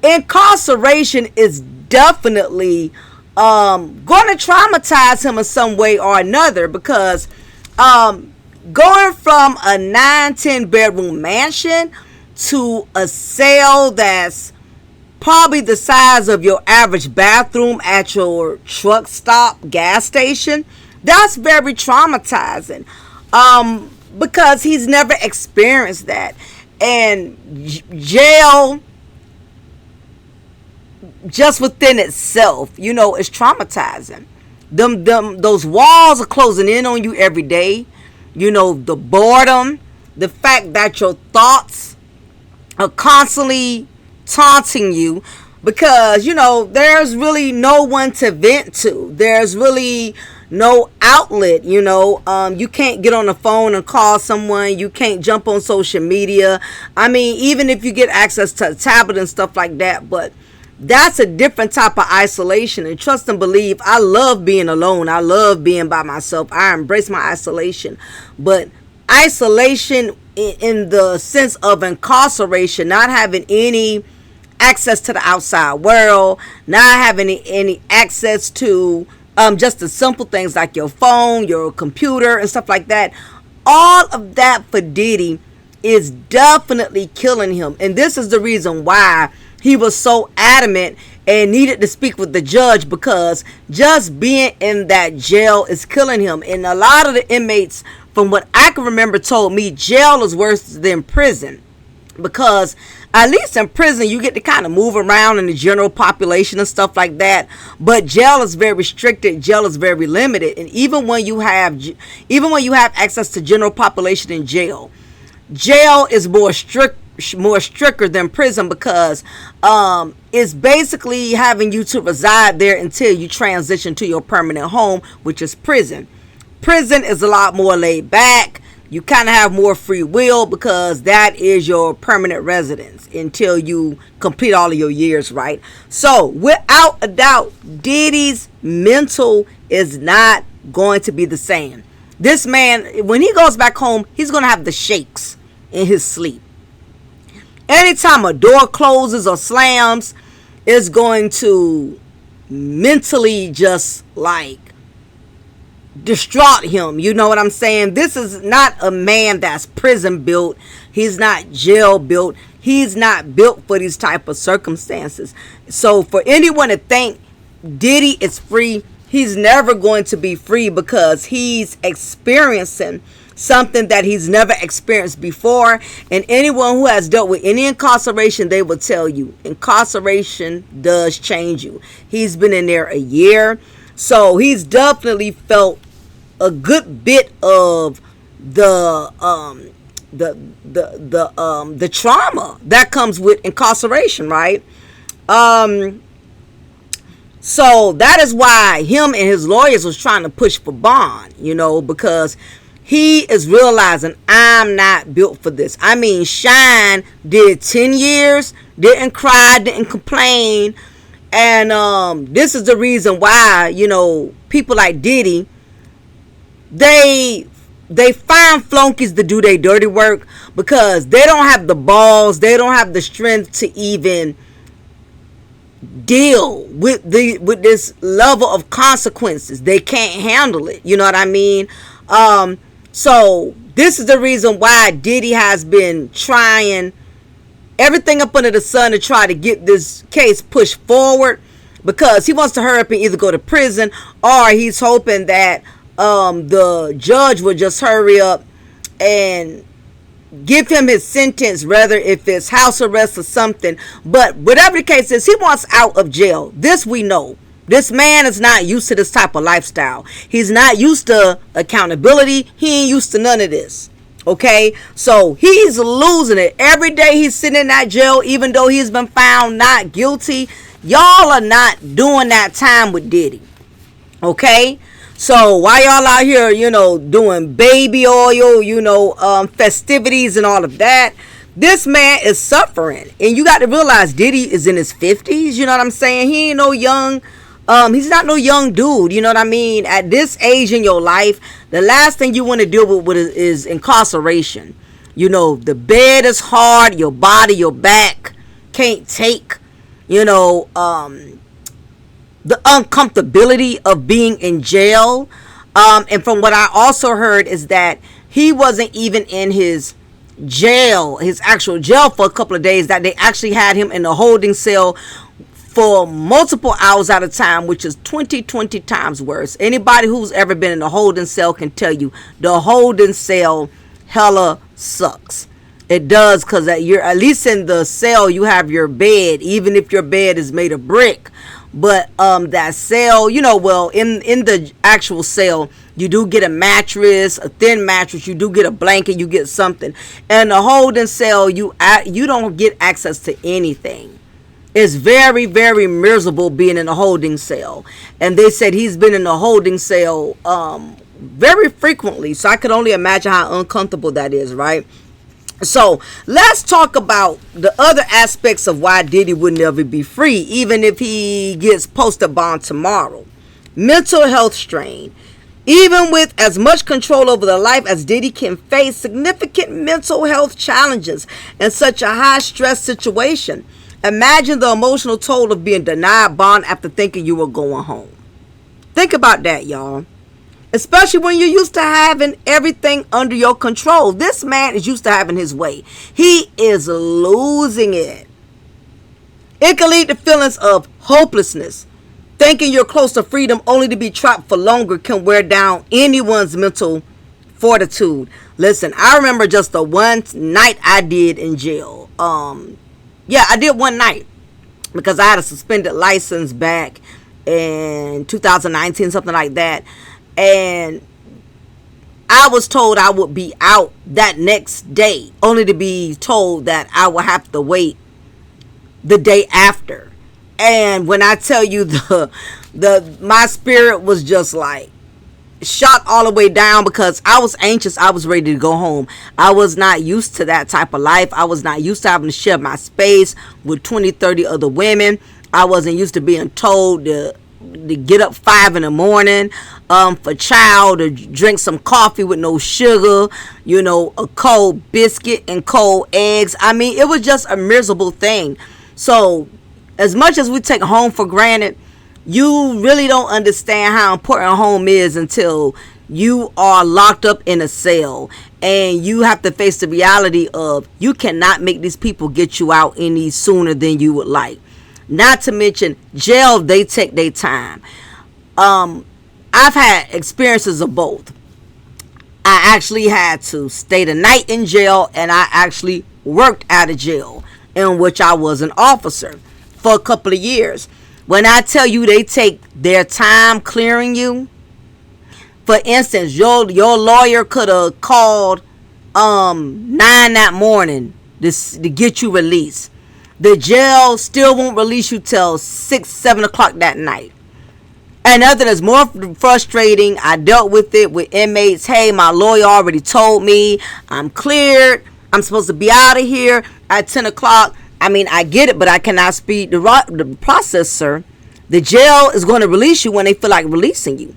incarceration is definitely going to traumatize him in some way or another, because going from a 9-10 bedroom mansion to a cell that's probably the size of your average bathroom at your truck stop gas station, that's very traumatizing, because he's never experienced that. And jail, just within itself, you know, is traumatizing. Those walls are closing in on you every day. You know, the boredom, the fact that your thoughts are constantly taunting you, because, you know, there's really no one to vent to. There's really no outlet. You know, you can't get on the phone and call someone. You can't jump on social media. I mean, even if you get access to a tablet and stuff like that, but that's a different type of isolation. And trust and believe, I love being alone. I love being by myself. I embrace my isolation. But isolation in the sense of incarceration, not having any access to the outside world, not having any access to just the simple things like your phone, your computer, and stuff like that. All of that for Diddy is definitely killing him. And this is the reason why he was so adamant and needed to speak with the judge, because just being in that jail is killing him. And a lot of the inmates, from what I can remember, told me jail is worse than prison, because at least in prison you get to kind of move around in the general population and stuff like that, but jail is very restricted. Jail is very limited. And even when you have access to general population in jail is more stricter than prison, because it's basically having you to reside there until you transition to your permanent home, which is prison. Prison is a lot more laid back. You kind of have more free will, because that is your permanent residence until you complete all of your years, right? So without a doubt, Diddy's mental is not going to be the same. This man, when he goes back home, he's going to have the shakes in his sleep. Anytime a door closes or slams, it's going to mentally just like distraught him. You know what I'm saying? This is not a man that's prison built. He's not jail built. He's not built for these type of circumstances. So for anyone to think Diddy is free, he's never going to be free, because he's experiencing something that he's never experienced before. And anyone who has dealt with any incarceration, they will tell you incarceration does change you. He's been in there a year, so he's definitely felt a good bit of the trauma that comes with incarceration, right? So that is why him and his lawyers was trying to push for bond, you know, because he is realizing, I'm not built for this. I mean, Shine did 10 years, didn't cry, didn't complain. And this is the reason why, you know, people like Diddy, they find flunkies to do their dirty work, because they don't have the balls, they don't have the strength to even deal with this level of consequences. They can't handle it. You know what I mean? So this is the reason why Diddy has been trying everything up under the sun to try to get this case pushed forward, because he wants to hurry up and either go to prison, or he's hoping that the judge will just hurry up and give him his sentence, whether if it's house arrest or something. But whatever the case is, he wants out of jail. This we know. This man is not used to this type of lifestyle. He's not used to accountability. He ain't used to none of this. Okay? So he's losing it. Every day he's sitting in that jail, even though he's been found not guilty. Y'all are not doing that time with Diddy. Okay? So why y'all out here, you know, doing baby oil, you know, festivities and all of that? This man is suffering. And you got to realize Diddy is in his 50s. You know what I'm saying? He ain't no young... he's not no young dude, you know what I mean? At this age in your life, the last thing you want to deal with is incarceration. You know, the bed is hard, your body, your back can't take you know, the uncomfortability of being in jail. And from what I also heard is that he wasn't even in his actual jail for a couple of days, that they actually had him in a holding cell for multiple hours at a time, which is 20 times worse. Anybody who's ever been in a holding cell can tell you the holding cell hella sucks. It does, because you're at least in the cell you have your bed, even if your bed is made of brick. But that cell, you know, well, in the actual cell, you do get a mattress, a thin mattress, you do get a blanket, you get something. And the holding cell, you don't get access to anything. It's very, very miserable being in a holding cell. And they said he's been in a holding cell very frequently, so I could only imagine how uncomfortable that is, right? So let's talk about the other aspects of why Diddy would never be free, even if he gets posted bond tomorrow. Mental health strain. Even with as much control over the life as Diddy can face significant mental health challenges in such a high stress situation. Imagine the emotional toll of being denied bond after thinking you were going home. Think about that, y'all. Especially when you're used to having everything under your control. This man is used to having his way. He is losing it. It can lead to feelings of hopelessness. Thinking you're close to freedom only to be trapped for longer can wear down anyone's mental fortitude. Listen, I remember just the one night I did in jail. I did one night because I had a suspended license back in 2019, something like that. And I was told I would be out that next day, only to be told that I would have to wait the day after. And when I tell you my spirit was just like shot all the way down, because I was anxious. I was ready to go home. I was not used to that type of life. I was not used to having to share my space with 20, 30 other women. I wasn't used to being told to get up 5 in the morning for child to drink some coffee with no sugar, you know, a cold biscuit and cold eggs. I mean, it was just a miserable thing. So as much as we take home for granted, you really don't understand how important home is until you are locked up in a cell and you have to face the reality of you cannot make these people get you out any sooner than you would like. Not to mention, jail, they take their time. I've had experiences of both. I actually had to stay the night in jail, and I actually worked out of jail, in which I was an officer for a couple of years. When I tell you they take their time clearing you, for instance, your lawyer could have called 9 that morning to get you released. The jail still won't release you till 6, 7 o'clock that night. And nothing is more frustrating. I dealt with it with inmates. Hey, my lawyer already told me I'm cleared. I'm supposed to be out of here at 10 o'clock. I mean, I get it, but I cannot speed the process, sir. The jail is going to release you when they feel like releasing you.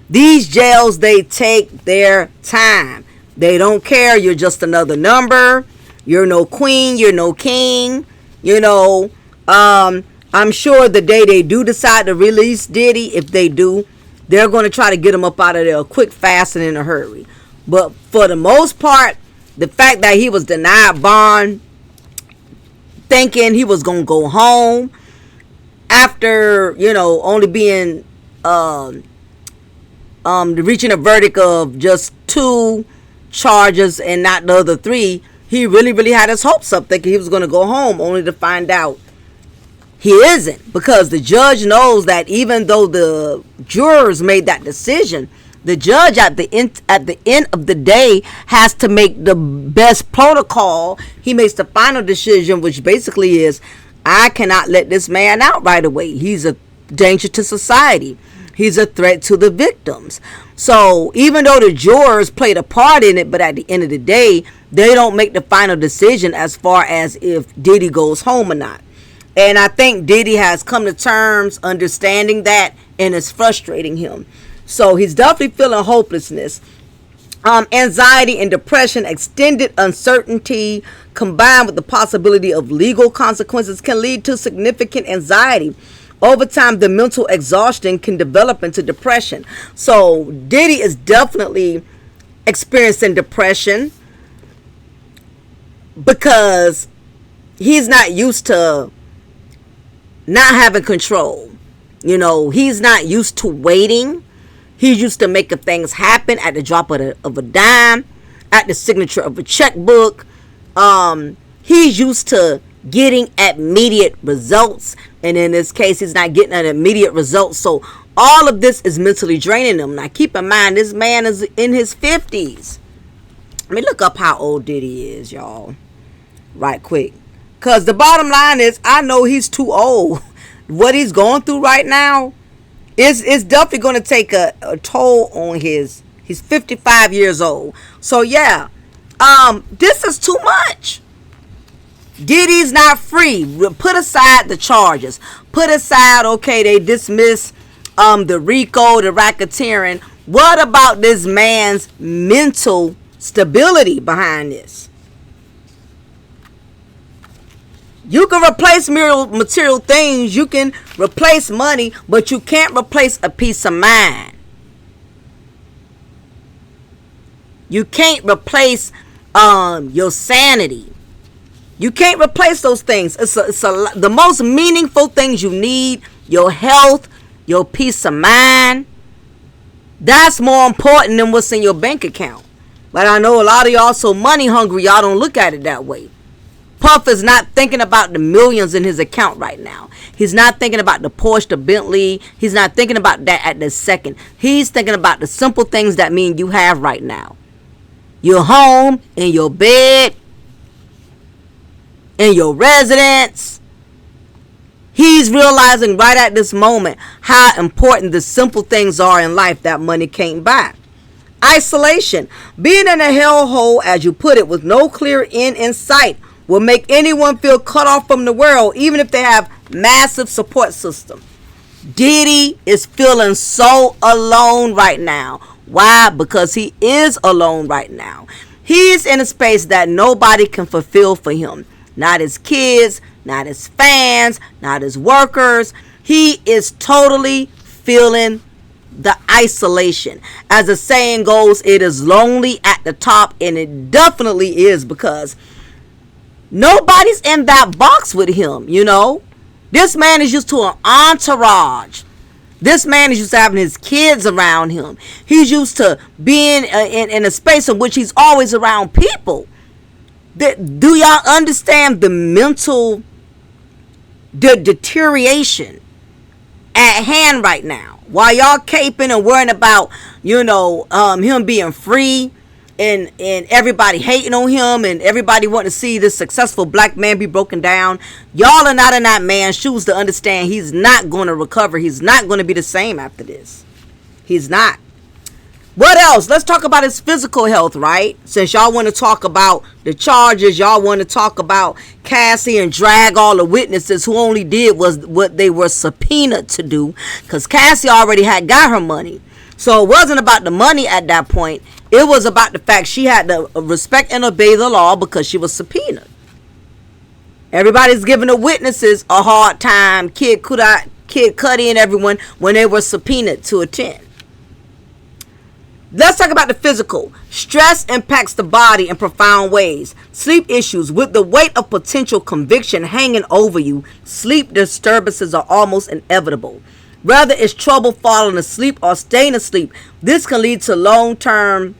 These jails, they take their time. They don't care. You're just another number. You're no queen. You're no king. You know, I'm sure the day they do decide to release Diddy, if they do, they're going to try to get him up out of there quick, fast, and in a hurry. But for the most part, the fact that he was denied bond, thinking he was going to go home after, you know, only being, reaching a verdict of just 2 charges and not the other 3, he really, really had his hopes up thinking he was going to go home, only to find out he isn't. Because the judge knows that even though the jurors made that decision, the judge at the end of the day has to make the best protocol. He makes the final decision, which basically is, I cannot let this man out right away. He's a danger to society. He's a threat to the victims. So even though the jurors played a part in it, but at the end of the day, they don't make the final decision as far as if Diddy goes home or not. And I think Diddy has come to terms understanding that, and it's frustrating him. So he's definitely feeling hopelessness. Anxiety and depression, extended uncertainty, combined with the possibility of legal consequences, can lead to significant anxiety. Over time, the mental exhaustion can develop into depression. So Diddy is definitely experiencing depression because he's not used to not having control. You know, he's not used to waiting. He's used to making things happen at the drop of a dime, at the signature of a checkbook. He's used to getting immediate results, and in this case, he's not getting an immediate result. So all of this is mentally draining him. Now, keep in mind, this man is in his 50s. Let me look up how old Diddy is, y'all, right quick. Because the bottom line is, I know he's too old. What he's going through right now, it's definitely going to take a toll on he's 55 years old. So yeah, this is too much. Diddy's not free. Put aside the charges. Put aside, okay, they dismiss the RICO, the racketeering. What about this man's mental stability behind this? You can replace material things. You can replace money, but you can't replace a peace of mind. You can't replace your sanity. You can't replace those things. It's the most meaningful things you need: your health, your peace of mind. That's more important than what's in your bank account. But I know a lot of y'all so money hungry, y'all don't look at it that way. Puff is not thinking about the millions in his account right now. He's not thinking about the Porsche, the Bentley. He's not thinking about that at this second. He's thinking about the simple things that mean you have right now. Your home, in your bed, in your residence. He's realizing right at this moment how important the simple things are in life that money can't buy. Isolation. Being in a hellhole, as you put it, with no clear end in sight, will make anyone feel cut off from the world, even if they have massive support system. Diddy is feeling so alone right now. Why? Because he is alone right now. He's in a space that nobody can fulfill for him. Not his kids, not his fans, not his workers. He is totally feeling the isolation. As the saying goes, it is lonely at the top, and it definitely is, because nobody's in that box with him, you know. This man is used to an entourage. This man is used to having his kids around him. He's used to being in a space in which he's always around people. Do y'all understand the mental deterioration at hand right now? While y'all caping and worrying about, him being free, and everybody hating on him, and everybody wanting to see this successful black man be broken down, y'all are not in that man's shoes to understand he's not going to recover. He's not going to be the same after this. He's not. What else? Let's talk about his physical health, right? Since y'all want to talk about the charges, y'all want to talk about Cassie and drag all the witnesses who only did was what they were subpoenaed to do, because Cassie already had got her money. So it wasn't about the money at that point. It was about the fact she had to respect and obey the law because she was subpoenaed. Everybody's giving the witnesses a hard time, Kid Cudi and everyone, when they were subpoenaed to attend. Let's talk about the physical. Stress impacts the body in profound ways. Sleep issues. With the weight of potential conviction hanging over you, sleep disturbances are almost inevitable. Whether it's trouble falling asleep or staying asleep, this can lead to long-term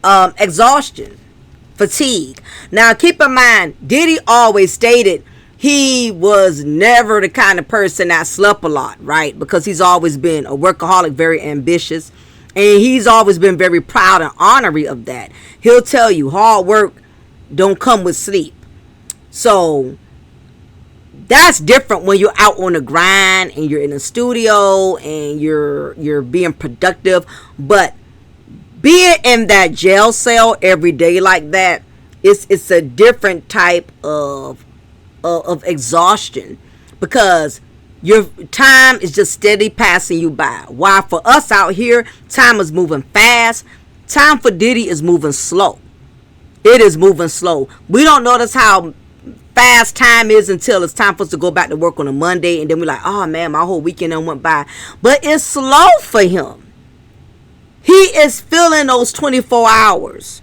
exhaustion, fatigue. Now, keep in mind, Diddy always stated he was never the kind of person that slept a lot, right? Because he's always been a workaholic, very ambitious. And he's always been very proud and honorary of that. He'll tell you hard work don't come with sleep. So that's different when you're out on the grind and you're in the studio and you're being productive. But being in that jail cell every day like that, it's a different type of exhaustion, because your time is just steady passing you by. While for us out here, time is moving fast. time for Diddy is moving slow. It is moving slow. We don't notice how fast time is until it's time for us to go back to work on a Monday, and then we're like, oh man, my whole weekend done went by. But it's slow for him. He is feeling those 24 hours.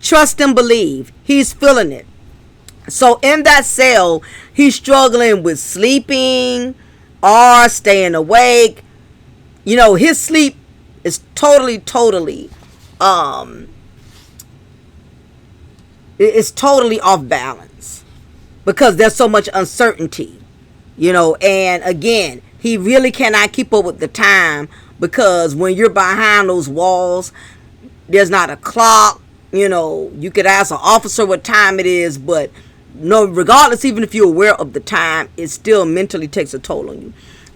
Trust and believe. He's feeling it. So in that cell, he's struggling with sleeping or staying awake. You know, his sleep is totally it's totally off balance because there's so much uncertainty, you know. And again, he really cannot keep up with the time because when you're behind those walls, there's not a clock. You know, you could ask an officer what time it is, but no, regardless, even if you're aware of the time, it still mentally takes a toll on you.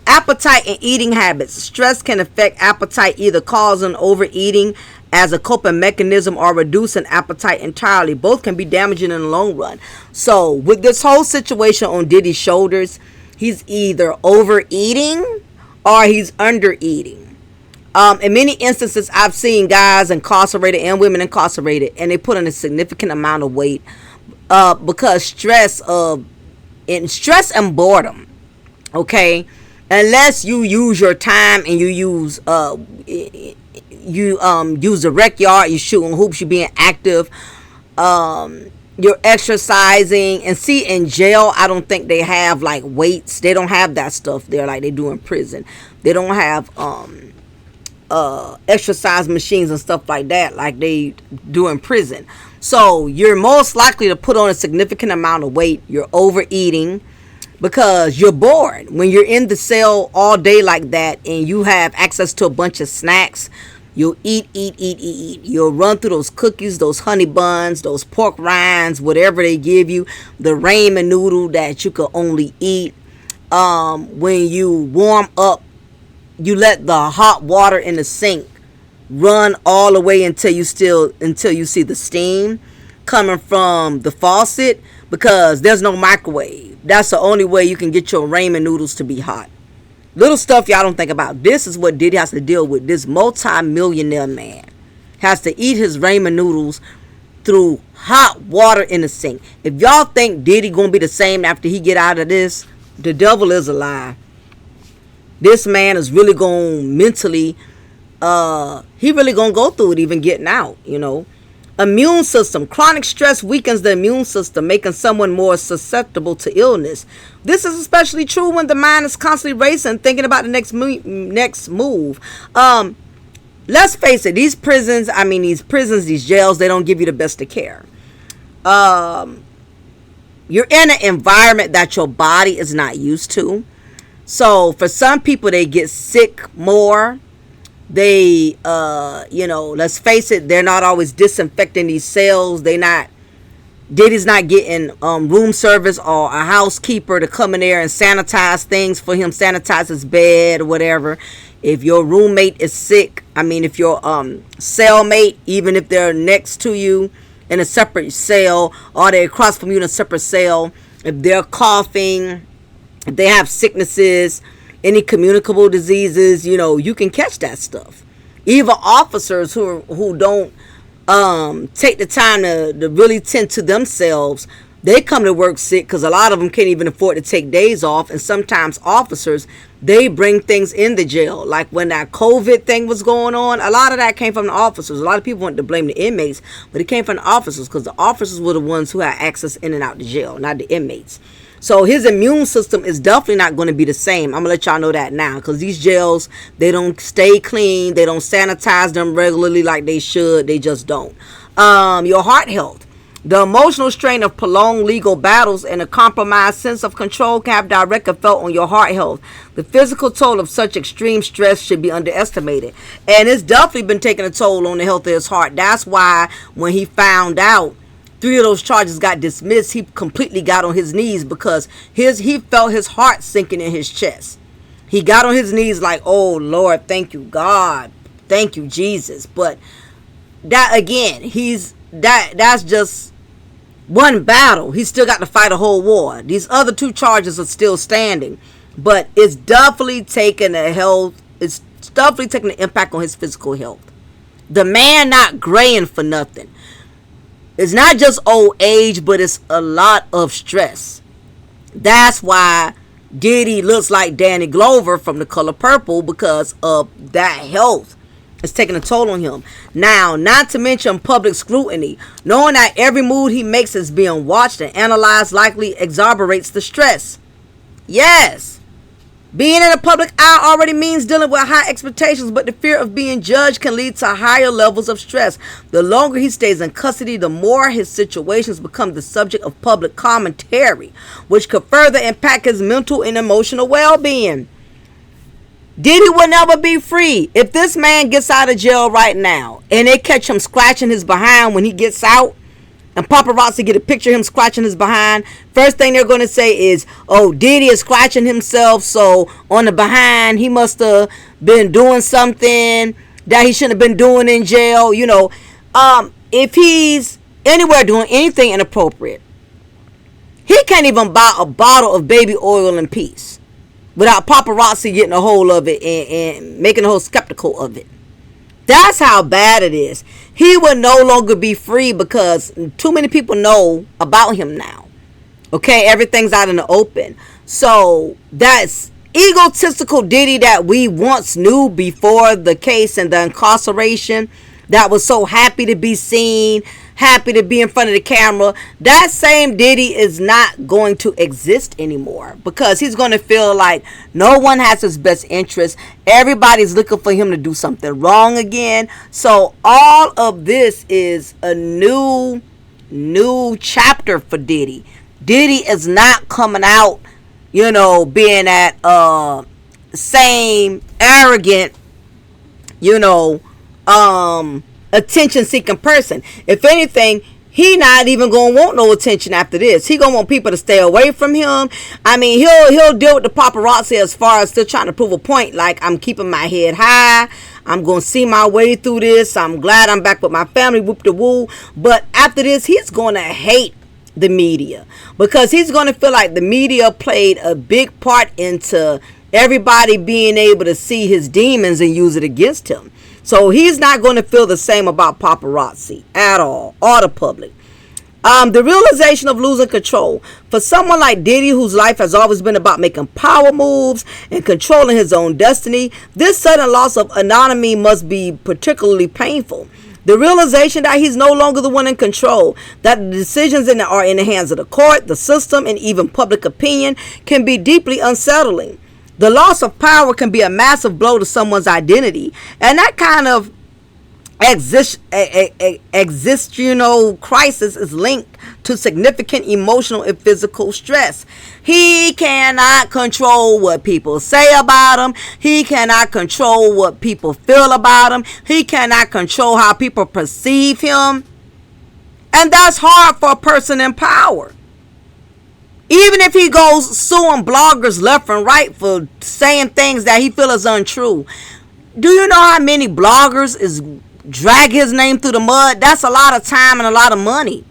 Appetite and eating habits. Stress can affect appetite, either causing overeating as a coping mechanism or reducing appetite entirely. Both can be damaging in the long run. So with this whole situation on Diddy's shoulders, he's either overeating or he's undereating. In many instances, I've seen guys incarcerated and women incarcerated, and they put on a significant amount of weight because stress and boredom. Okay, unless you use your time and you use the rec yard, you shooting hoops, you being active, you're exercising. And see, in jail, I don't think they have like weights. They don't have that stuff there like they do in prison. They don't have exercise machines and stuff like that like they do in prison. So you're most likely to put on a significant amount of weight. You're overeating because you're bored. When you're in the cell all day like that and you have access to a bunch of snacks, you'll eat. You'll run through those cookies, those honey buns, those pork rinds, whatever they give you, the ramen noodle that you could only eat. When you warm up, you let the hot water in the sink run all the way until you see the steam coming from the faucet, because there's no microwave. That's the only way you can get your ramen noodles to be hot. Little stuff y'all don't think about. This is what Diddy has to deal with. This multi-millionaire man has to eat his ramen noodles through hot water in the sink. If y'all think Diddy gonna be the same after he get out of this, the devil is a lie. This man is really going to mentally, he really going to go through it even getting out, you know. Immune system. Chronic stress weakens the immune system, making someone more susceptible to illness. This is especially true when the mind is constantly racing, thinking about the next move. Let's face it, these jails, they don't give you the best of care. You're in an environment that your body is not used to. So for some people, they get sick more. They, let's face it, they're not always disinfecting these cells. Diddy's not getting room service or a housekeeper to come in there and sanitize things for him, sanitize his bed or whatever. If your roommate is sick, if your cellmate, even if they're next to you in a separate cell or they're across from you in a separate cell, if they're coughing, if they have sicknesses, any communicable diseases, you can catch that stuff. Even officers who don't take the time to really tend to themselves, they come to work sick because a lot of them can't even afford to take days off. And sometimes officers, they bring things in the jail. Like when that COVID thing was going on, a lot of that came from the officers. A lot of people want to blame the inmates, but it came from the officers because the officers were the ones who had access in and out the jail, not the inmates. So his immune system is definitely not going to be the same. I'm going to let y'all know that now, because these jails, they don't stay clean. They don't sanitize them regularly like they should. They just don't. Your heart health. The emotional strain of prolonged legal battles and a compromised sense of control can have direct effect on your heart health. The physical toll of such extreme stress should be underestimated. And it's definitely been taking a toll on the health of his heart. That's why when he found out 3 of those charges got dismissed, he completely got on his knees because he felt his heart sinking in his chest. He got on his knees like, oh Lord, thank you God, thank you Jesus. But that again, that's just one battle. He's still got to fight a whole war. These other 2 charges are still standing, but it's definitely taking an impact on his physical health. The man not graying for nothing. It's not just old age, but it's a lot of stress. That's why Diddy looks like Danny Glover from The Color Purple, because of that health. It's taking a toll on him. Now, not to mention public scrutiny. Knowing that every move he makes is being watched and analyzed likely exacerbates the stress. Yes. Being in the public eye already means dealing with high expectations, but the fear of being judged can lead to higher levels of stress. The longer he stays in custody, the more his situations become the subject of public commentary, which could further impact his mental and emotional well-being. Diddy will never be free. If this man gets out of jail right now and they catch him scratching his behind when he gets out, and paparazzi get a picture of him scratching his behind, first thing they're going to say is, oh, Diddy is scratching himself, so on the behind he must have been doing something that he shouldn't have been doing in jail. You know, if he's anywhere doing anything inappropriate, he can't even buy a bottle of baby oil in peace without paparazzi getting a hold of it and making a whole skeptical of it. That's how bad it is. He will no longer be free because too many people know about him now. Okay, everything's out in the open. So that's egotistical Diddy that we once knew before the case and the incarceration, that was so happy to be seen, happy to be in front of the camera. That same Diddy is not going to exist anymore, because he's going to feel like no one has his best interest. Everybody's looking for him to do something wrong again. So all of this is a new chapter for Diddy. Diddy is not coming out, you know, being that same arrogant, you know, attention seeking person. If anything, he not even gonna want no attention after this. He gonna want people to stay away from him. I mean, he'll deal with the paparazzi as far as still trying to prove a point, like, I'm keeping my head high, I'm gonna see my way through this, I'm glad I'm back with my family, whoop de woo. But after this, he's gonna hate the media, because he's gonna feel like the media played a big part into everybody being able to see his demons and use it against him. So he's not going to feel the same about paparazzi at all, or the public. The realization of losing control. For someone like Diddy, whose life has always been about making power moves and controlling his own destiny, this sudden loss of anonymity must be particularly painful. The realization that he's no longer the one in control, that the decisions are in the hands of the court, the system, and even public opinion, can be deeply unsettling. The loss of power can be a massive blow to someone's identity, and that kind of existential crisis is linked to significant emotional and physical stress. He cannot control what people say about him. He cannot control what people feel about him. He cannot control how people perceive him, and that's hard for a person in power. Even if he goes suing bloggers left and right for saying things that he feels is untrue. Do you know how many bloggers is drag his name through the mud? That's a lot of time and a lot of money.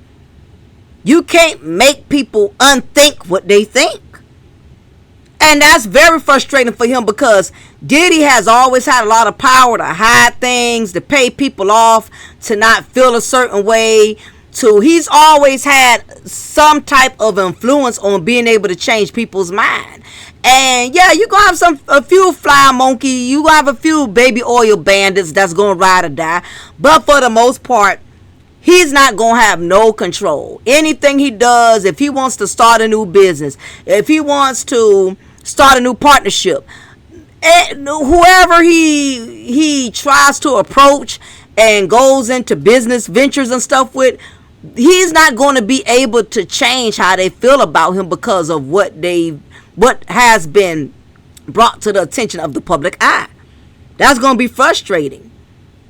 You can't make people unthink what they think. And that's very frustrating for him, because Diddy has always had a lot of power to hide things, to pay people off, to not feel a certain way. He's always had some type of influence on being able to change people's mind. And yeah, you're gonna have a few fly monkey, you gonna have a few baby oil bandits that's gonna ride or die, but for the most part, he's not gonna have no control. Anything he does, if he wants to start a new business, if he wants to start a new partnership, whoever he tries to approach and goes into business ventures and stuff with, he's not going to be able to change how they feel about him because of what has been brought to the attention of the public eye. That's going to be frustrating.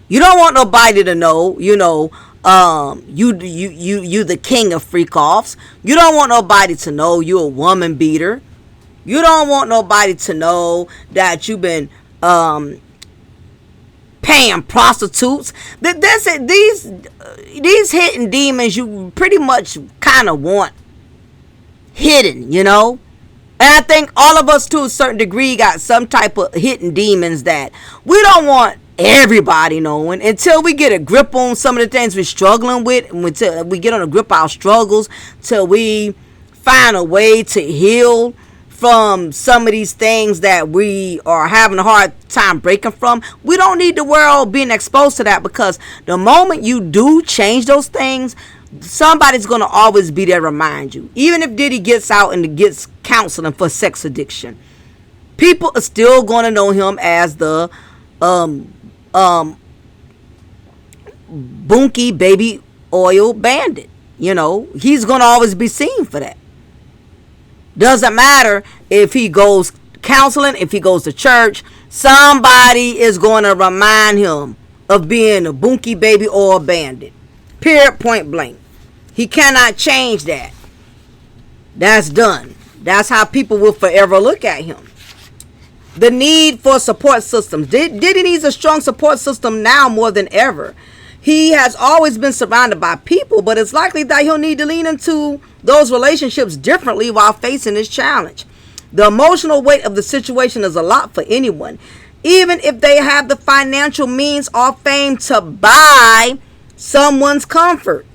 You don't want nobody to know, you the king of freak-offs. You don't want nobody to know you a woman beater. You don't want nobody to know that you've been paying prostitutes. These hidden demons you pretty much kind of want hidden, you know. And I think all of us to a certain degree got some type of hidden demons that we don't want everybody knowing, until we get a grip on some of the things we're struggling with, until we get on a grip of our struggles, till we find a way to heal from some of these things that we are having a hard time breaking from. We don't need the world being exposed to that, because the moment you do change those things, somebody's going to always be there to remind you. Even if Diddy gets out and gets counseling for sex addiction, people are still going to know him as the bunky baby oil bandit. You know, he's going to always be seen for that. Doesn't matter if he goes counseling, if he goes to church, somebody is going to remind him of being a bunky baby oil bandit. Period, point blank. He cannot change that. That's done. That's how people will forever look at him. The need for support systems. Diddy needs a strong support system now more than ever. He has always been surrounded by people, but it's likely that he'll need to lean into those relationships differently while facing this challenge. The emotional weight of the situation is a lot for anyone, even if they have the financial means or fame to buy someone's comfort.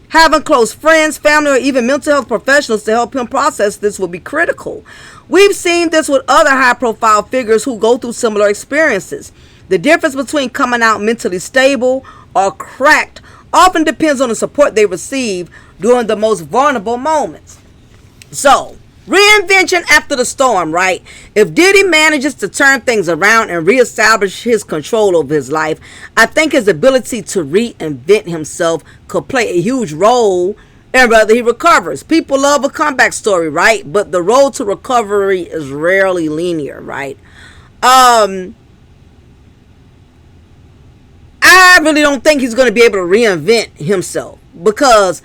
Having close friends, family, or even mental health professionals to help him process this will be critical. We've seen this with other high-profile figures who go through similar experiences. The difference between coming out mentally stable or cracked often depends on the support they receive during the most vulnerable moments. So, reinvention after the storm, right? If Diddy manages to turn things around and reestablish his control over his life, I think his ability to reinvent himself could play a huge role in whether he recovers. People love a comeback story, right? But the road to recovery is rarely linear, right? I really don't think he's going to be able to reinvent himself, because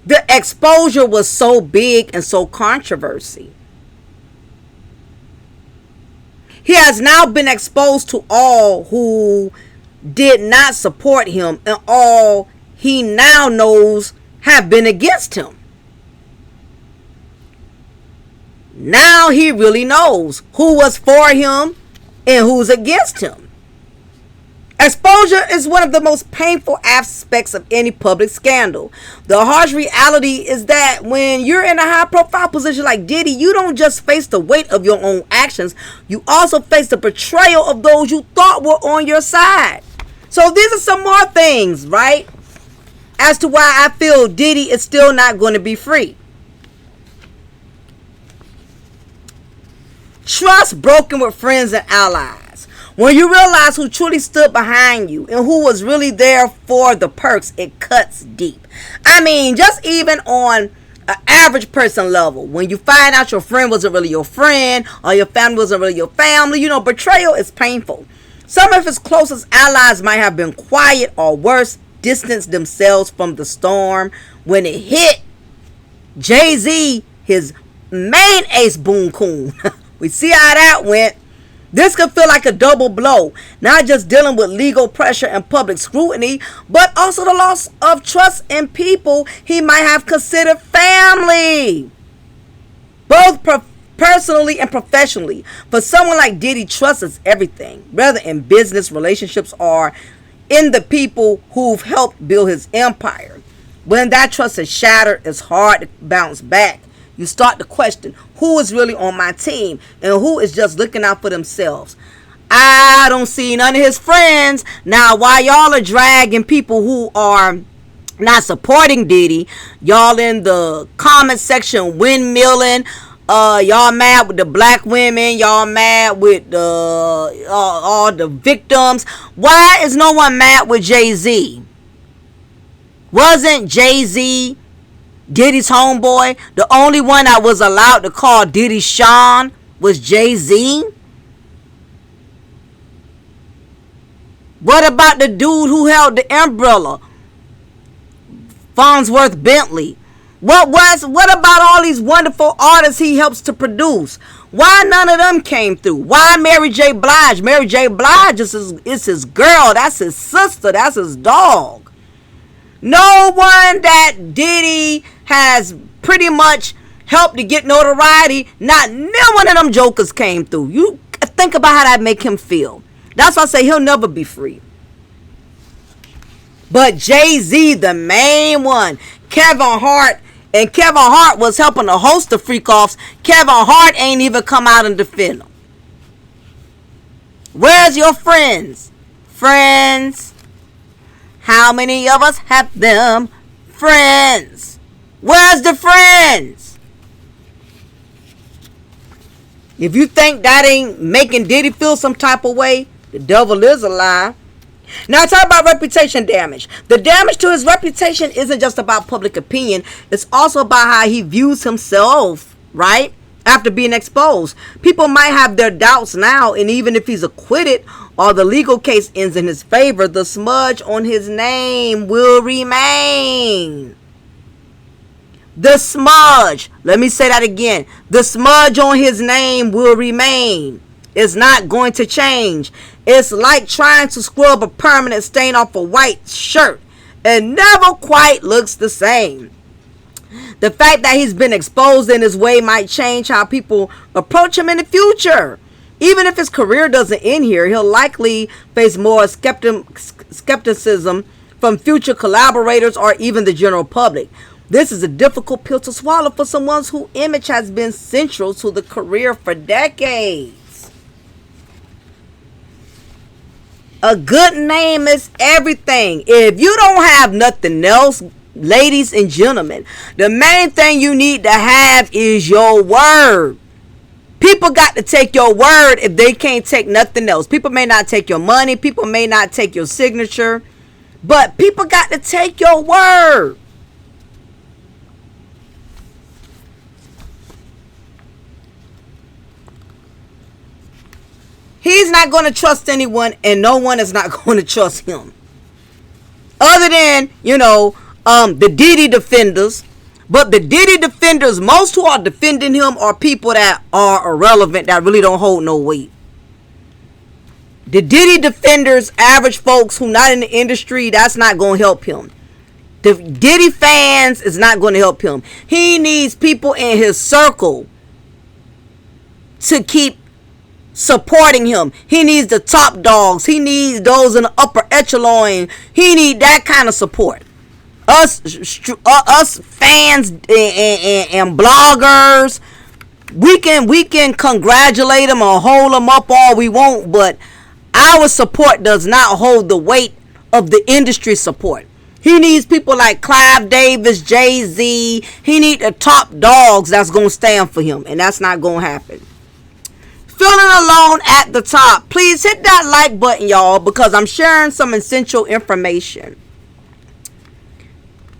the exposure was so big and so controversy. He has now been exposed to all who did not support him, and all he now knows have been against him. Now he really knows who was for him and who's against him. Exposure is one of the most painful aspects of any public scandal. The harsh reality is that when you're in a high-profile position like Diddy, you don't just face the weight of your own actions, you also face the betrayal of those you thought were on your side. So these are some more things, right, as to why I feel Diddy is still not going to be free. Trust broken with friends and allies. When you realize who truly stood behind you and who was really there for the perks, it cuts deep. I mean, just even on an average person level, when you find out your friend wasn't really your friend, or your family wasn't really your family, you know, betrayal is painful. Some of his closest allies might have been quiet, or worse, distanced themselves from the storm. When it hit, Jay-Z, his main ace boon coon, we see how that went. This could feel like a double blow, not just dealing with legal pressure and public scrutiny, but also the loss of trust in people he might have considered family, both personally and professionally. For someone like Diddy, trust is everything, whether in business, relationships, or in the people who've helped build his empire. When that trust is shattered, it's hard to bounce back. You start to question who is really on my team and who is just looking out for themselves. I don't see none of his friends. Now, while y'all are dragging people who are not supporting Diddy, y'all in the comment section windmilling, y'all mad with the black women, y'all mad with all the victims. Why is no one mad with Jay-Z? Wasn't Jay-Z Diddy's homeboy? The only one that was allowed to call Diddy Sean was Jay-Z. What about the dude who held the umbrella, Farnsworth Bentley? What about all these wonderful artists he helps to produce? Why none of them came through? Why Mary J. Blige? Mary J. Blige is his girl. That's his sister. That's his dog. No one that Diddy has pretty much helped to get notoriety, not one of them jokers came through. You think about how that make him feel. That's why I say he'll never be free. But Jay-Z, the main one, Kevin Hart, and Kevin Hart was helping to host the freak-offs. Kevin Hart ain't even come out and defend them. Where's your friends? Friends. How many of us have them? Friends. Where's the friends? If you think that ain't making Diddy feel some type of way, the devil is a lie. Now, talk about reputation damage. The damage to his reputation isn't just about public opinion. It's also about how he views himself, right? After being exposed. People might have their doubts now, and even if he's acquitted or the legal case ends in his favor, the smudge on his name will remain. The smudge, let me say that again. The smudge on his name will remain. It's not going to change. It's like trying to scrub a permanent stain off a white shirt. It never quite looks the same. The fact that he's been exposed in his way might change how people approach him in the future. Even if his career doesn't end here, he'll likely face more skepticism from future collaborators or even the general public. This is a difficult pill to swallow for someone whose image has been central to the career for decades. A good name is everything. If you don't have nothing else, ladies and gentlemen, the main thing you need to have is your word. People got to take your word if they can't take nothing else. People may not take your money. People may not take your signature. But people got to take your word. He's not going to trust anyone, and no one is not going to trust him. Other than, the Diddy defenders. But the Diddy defenders, most who are defending him are people that are irrelevant, that really don't hold no weight. The Diddy defenders, average folks who not in the industry, that's not going to help him. The Diddy fans is not going to help him. He needs people in his circle to keep supporting him. He needs the top dogs. He needs those in the upper echelon. He need that kind of support. Us fans and bloggers, we can congratulate him or hold him up all we want, but our support does not hold the weight of the industry support. He needs people like Clive Davis, Jay-Z. He needs the top dogs that's gonna stand for him, and that's not gonna happen. Feeling alone at the top. Please hit that like button, y'all, because I'm sharing some essential information.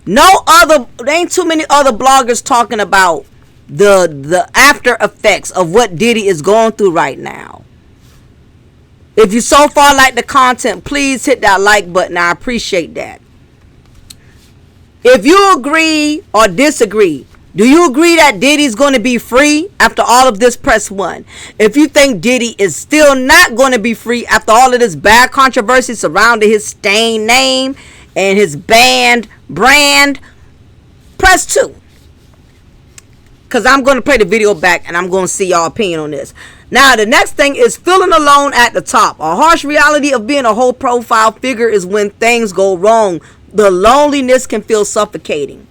There ain't too many other bloggers talking about the after effects of what Diddy is going through right now. If you so far like the content, please hit that like button. I appreciate that. If you agree or disagree, do you agree that Diddy's going to be free after all of this? Press 1. If you think Diddy is still not going to be free after all of this bad controversy surrounding his stained name and his banned brand, press 2. Because I'm going to play the video back and I'm going to see y'all opinion on this. Now, the next thing is feeling alone at the top. A harsh reality of being a whole profile figure is when things go wrong. The loneliness can feel suffocating.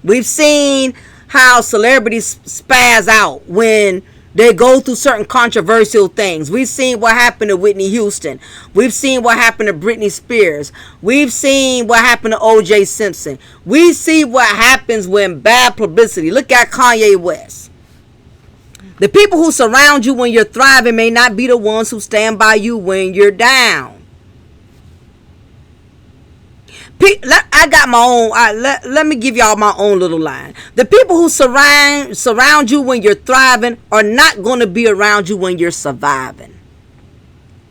We've seen how celebrities spaz out when they go through certain controversial things. We've seen what happened to Whitney Houston. We've seen what happened to Britney Spears. We've seen what happened to O.J. Simpson. We see what happens when bad publicity. Look at Kanye West. The people who surround you when you're thriving may not be the ones who stand by you when you're down. I got my own. Let me give y'all my own little line. The people who surround you when you're thriving are not going to be around you when you're surviving.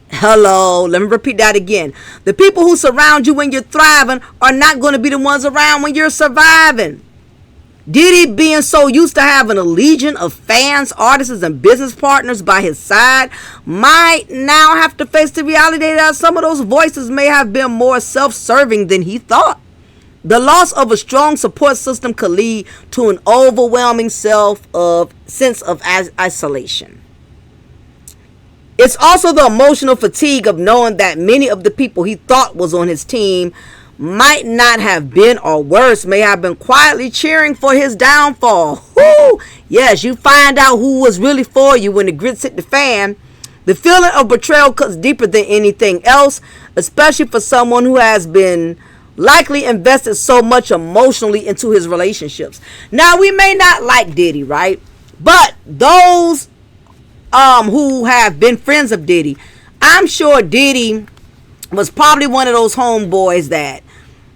Hello, let me repeat that again. The people who surround you when you're thriving are not going to be the ones around when you're surviving. Diddy, being so used to having a legion of fans, artists, and business partners by his side, might now have to face the reality that some of those voices may have been more self-serving than he thought. The loss of a strong support system could lead to an overwhelming sense of isolation. It's also the emotional fatigue of knowing that many of the people he thought was on his team might not have been, or worse, may have been quietly cheering for his downfall. Woo! Yes, you find out who was really for you when the grits hit the fan. The feeling of betrayal cuts deeper than anything else, especially for someone who has been likely invested so much emotionally into his relationships. Now, we may not like Diddy, right? But those who have been friends of Diddy, I'm sure Diddy was probably one of those homeboys that,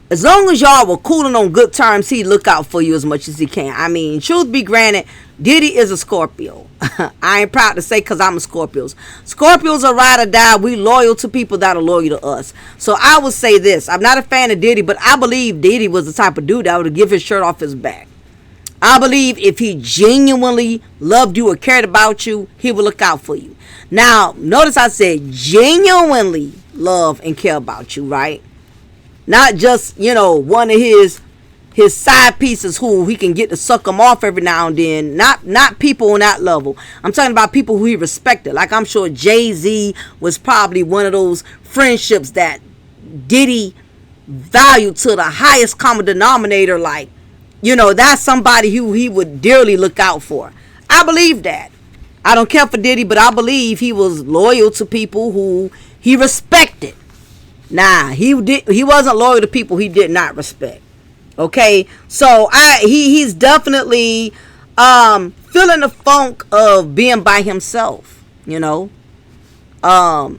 as long as y'all were cooling on good terms, he'd look out for you as much as he can. I mean, truth be granted, Diddy is a Scorpio. I ain't proud to say because I'm a Scorpio. Scorpios are ride or die. We loyal to people that are loyal to us. So I would say this. I'm not a fan of Diddy, but I believe Diddy was the type of dude that would give his shirt off his back. I believe if he genuinely loved you or cared about you, he would look out for you. Now, notice I said genuinely love and care about you, right? Not just, one of his side pieces who he can get to suck them off every now and then. Not people on that level. I'm talking about people who he respected. Like, I'm sure Jay-Z was probably one of those friendships that Diddy valued to the highest common denominator. Like, that's somebody who he would dearly look out for. I believe that. I don't care for Diddy, but I believe he was loyal to people who he respected. Nah, he wasn't loyal to people he did not respect. Okay, so he's definitely feeling the funk of being by himself. Nobody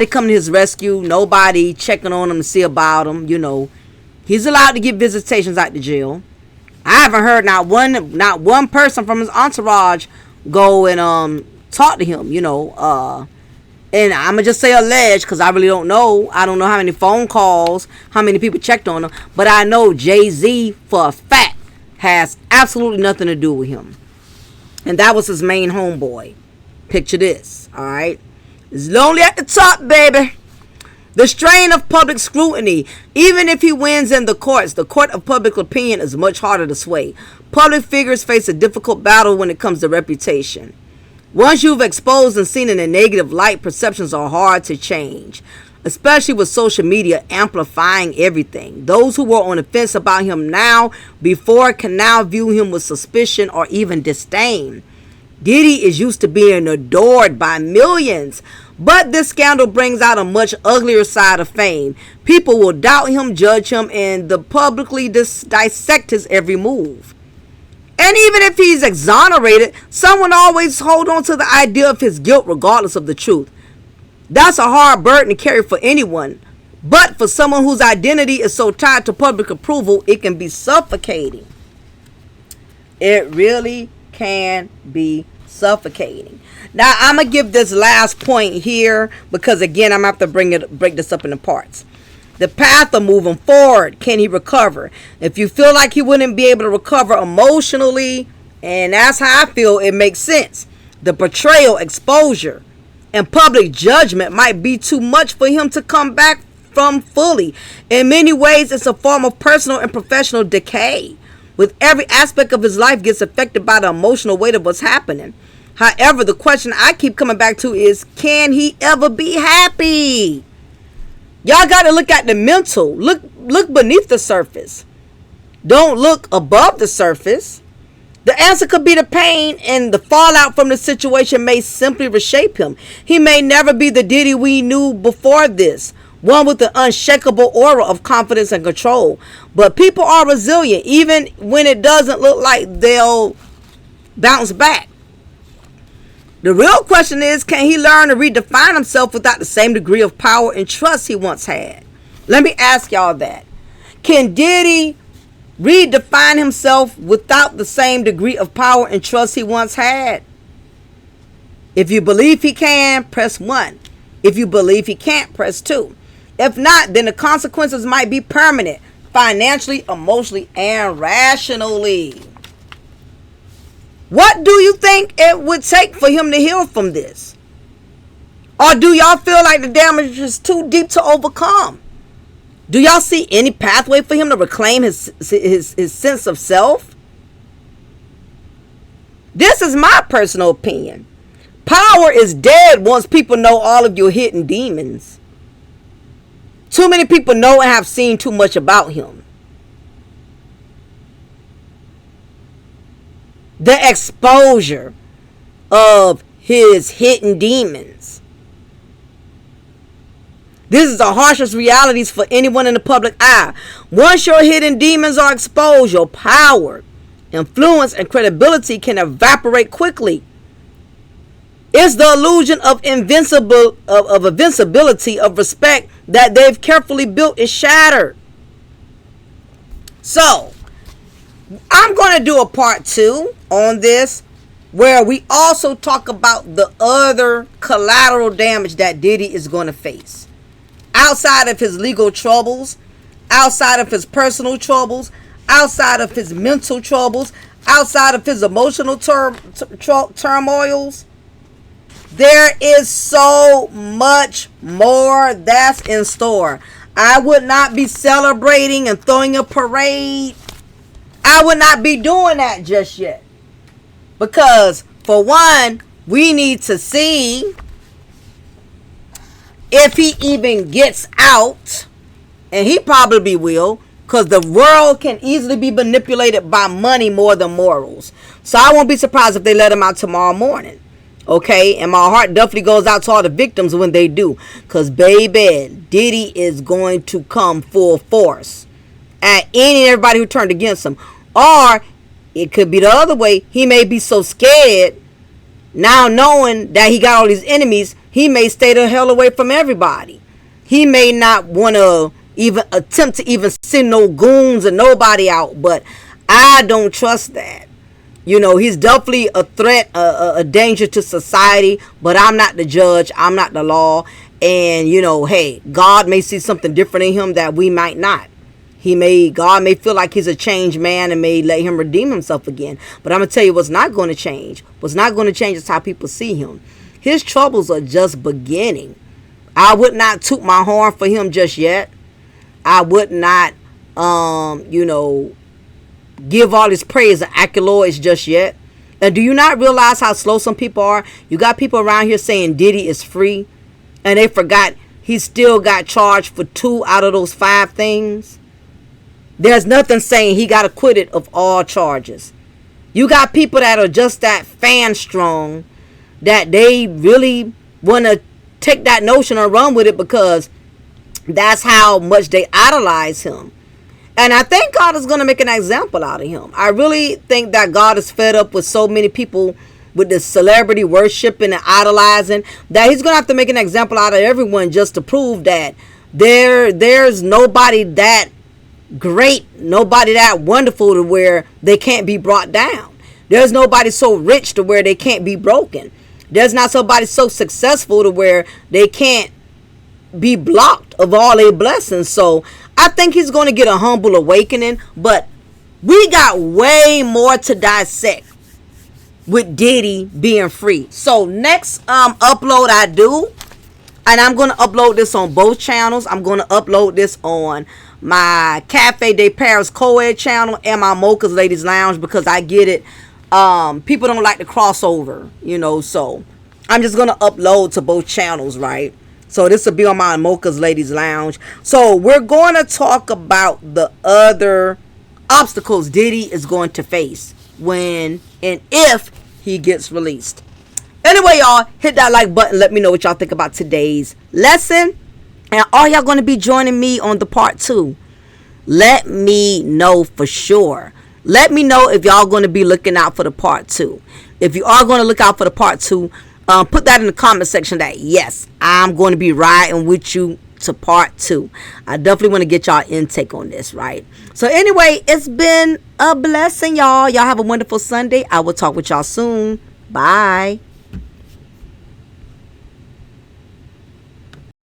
coming to his rescue. Nobody checking on him to see about him. He's allowed to get visitations out to jail. I haven't heard not one person from his entourage go and talk to him. And I'm going to just say alleged because I really don't know. I don't know how many phone calls, how many people checked on him. But I know Jay-Z, for a fact, has absolutely nothing to do with him. And that was his main homeboy. Picture this, all right? It's lonely at the top, baby. The strain of public scrutiny. Even if he wins in the courts, the court of public opinion is much harder to sway. Public figures face a difficult battle when it comes to reputation. Once you've exposed and seen in a negative light, perceptions are hard to change, especially with social media amplifying everything. Those who were on the fence about him now before can now view him with suspicion or even disdain. Diddy is used to being adored by millions, but this scandal brings out a much uglier side of fame. People will doubt him, judge him, and publicly dissect his every move. And even if he's exonerated, someone always hold on to the idea of his guilt regardless of the truth. That's a hard burden to carry for anyone. But for someone whose identity is so tied to public approval, it can be suffocating. It really can be suffocating. Now, I'm going to give this last point here because, again, I'm going to have to break this up into parts. The path of moving forward. Can he recover? If you feel like he wouldn't be able to recover emotionally, and that's how I feel, it makes sense. The betrayal, exposure, and public judgment might be too much for him to come back from fully. In many ways, it's a form of personal and professional decay. With every aspect of his life gets affected by the emotional weight of what's happening. However, the question I keep coming back to is, can he ever be happy? Y'all got to look at the mental. Look beneath the surface. Don't look above the surface. The answer could be the pain, and the fallout from the situation may simply reshape him. He may never be the Diddy we knew before this, one with the unshakable aura of confidence and control. But people are resilient, even when it doesn't look like they'll bounce back. The real question is, can he learn to redefine himself without the same degree of power and trust he once had? Let me ask y'all that. Can Diddy redefine himself without the same degree of power and trust he once had? If you believe he can, press 1. If you believe he can't, press 2. If not, then the consequences might be permanent, financially, emotionally, and rationally. What do you think it would take for him to heal from this? Or do y'all feel like the damage is too deep to overcome? Do y'all see any pathway for him to reclaim his sense of self? This is my personal opinion. Power is dead once people know all of your hidden demons. Too many people know and have seen too much about him. The exposure of his hidden demons. This is the harshest realities for anyone in the public eye. Once your hidden demons are exposed, your power, influence, and credibility can evaporate quickly. It's the illusion of invincibility, of respect that they've carefully built is shattered. So, I'm going to do a part 2 on this, where we also talk about the other collateral damage that Diddy is going to face. Outside of his legal troubles, outside of his personal troubles, outside of his mental troubles, outside of his emotional turmoils, there is so much more that's in store. I would not be celebrating and throwing a parade. I would not be doing that just yet. Because, for one, we need to see if he even gets out. And he probably will. Because the world can easily be manipulated by money more than morals. So I won't be surprised if they let him out tomorrow morning. Okay, and my heart definitely goes out to all the victims when they do. Because, baby, Diddy is going to come full force at any and everybody who turned against him. Or, it could be the other way. He may be so scared, now knowing that he got all these enemies, he may stay the hell away from everybody. He may not want to even attempt to even send no goons or nobody out. But I don't trust that. You know, he's definitely a threat, a danger to society, but I'm not the judge. I'm not the law. And, you know, hey, God may see something different in him that we might not. God may feel like he's a changed man and may let him redeem himself again. But I'm going to tell you what's not going to change. What's not going to change is how people see him. His troubles are just beginning. I would not toot my horn for him just yet. I would not, give all his praise and accolades just yet. And do you not realize how slow some people are? You got people around here saying Diddy is free, and they forgot he still got charged for 2 out of those 5 things. There's nothing saying he got acquitted of all charges. You got people that are just that fan strong, that they really want to take that notion and run with it because that's how much they idolize him. And I think God is going to make an example out of him. I really think that God is fed up with so many people with this celebrity worshiping and idolizing that he's going to have to make an example out of everyone just to prove that there's nobody that great, nobody that wonderful to where they can't be brought down. There's nobody so rich to where they can't be broken. There's not somebody so successful to where they can't be blocked of all their blessings. So I think he's going to get a humble awakening, but we got way more to dissect with Diddy being free. So next upload I do, and I'm going to upload this on both channels. I'm going to upload this on my Cafe de Paris co-ed channel and my Mocha's Ladies Lounge because I get it. People don't like to crossover, so I'm just going to upload to both channels, right? So this will be on my Mocha's Ladies Lounge. So we're going to talk about the other obstacles Diddy is going to face when and if he gets released. Anyway, y'all, hit that like button. Let me know what y'all think about today's lesson. And are y'all going to be joining me on the part 2? Let me know for sure. Let me know if y'all going to be looking out for the part 2. If you are going to look out for the part 2, put that in the comment section that yes, I'm going to be riding with you to part 2. I definitely want to get y'all intake on this, right? So anyway, it's been a blessing, y'all. Y'all have a wonderful Sunday. I will talk with y'all soon. Bye.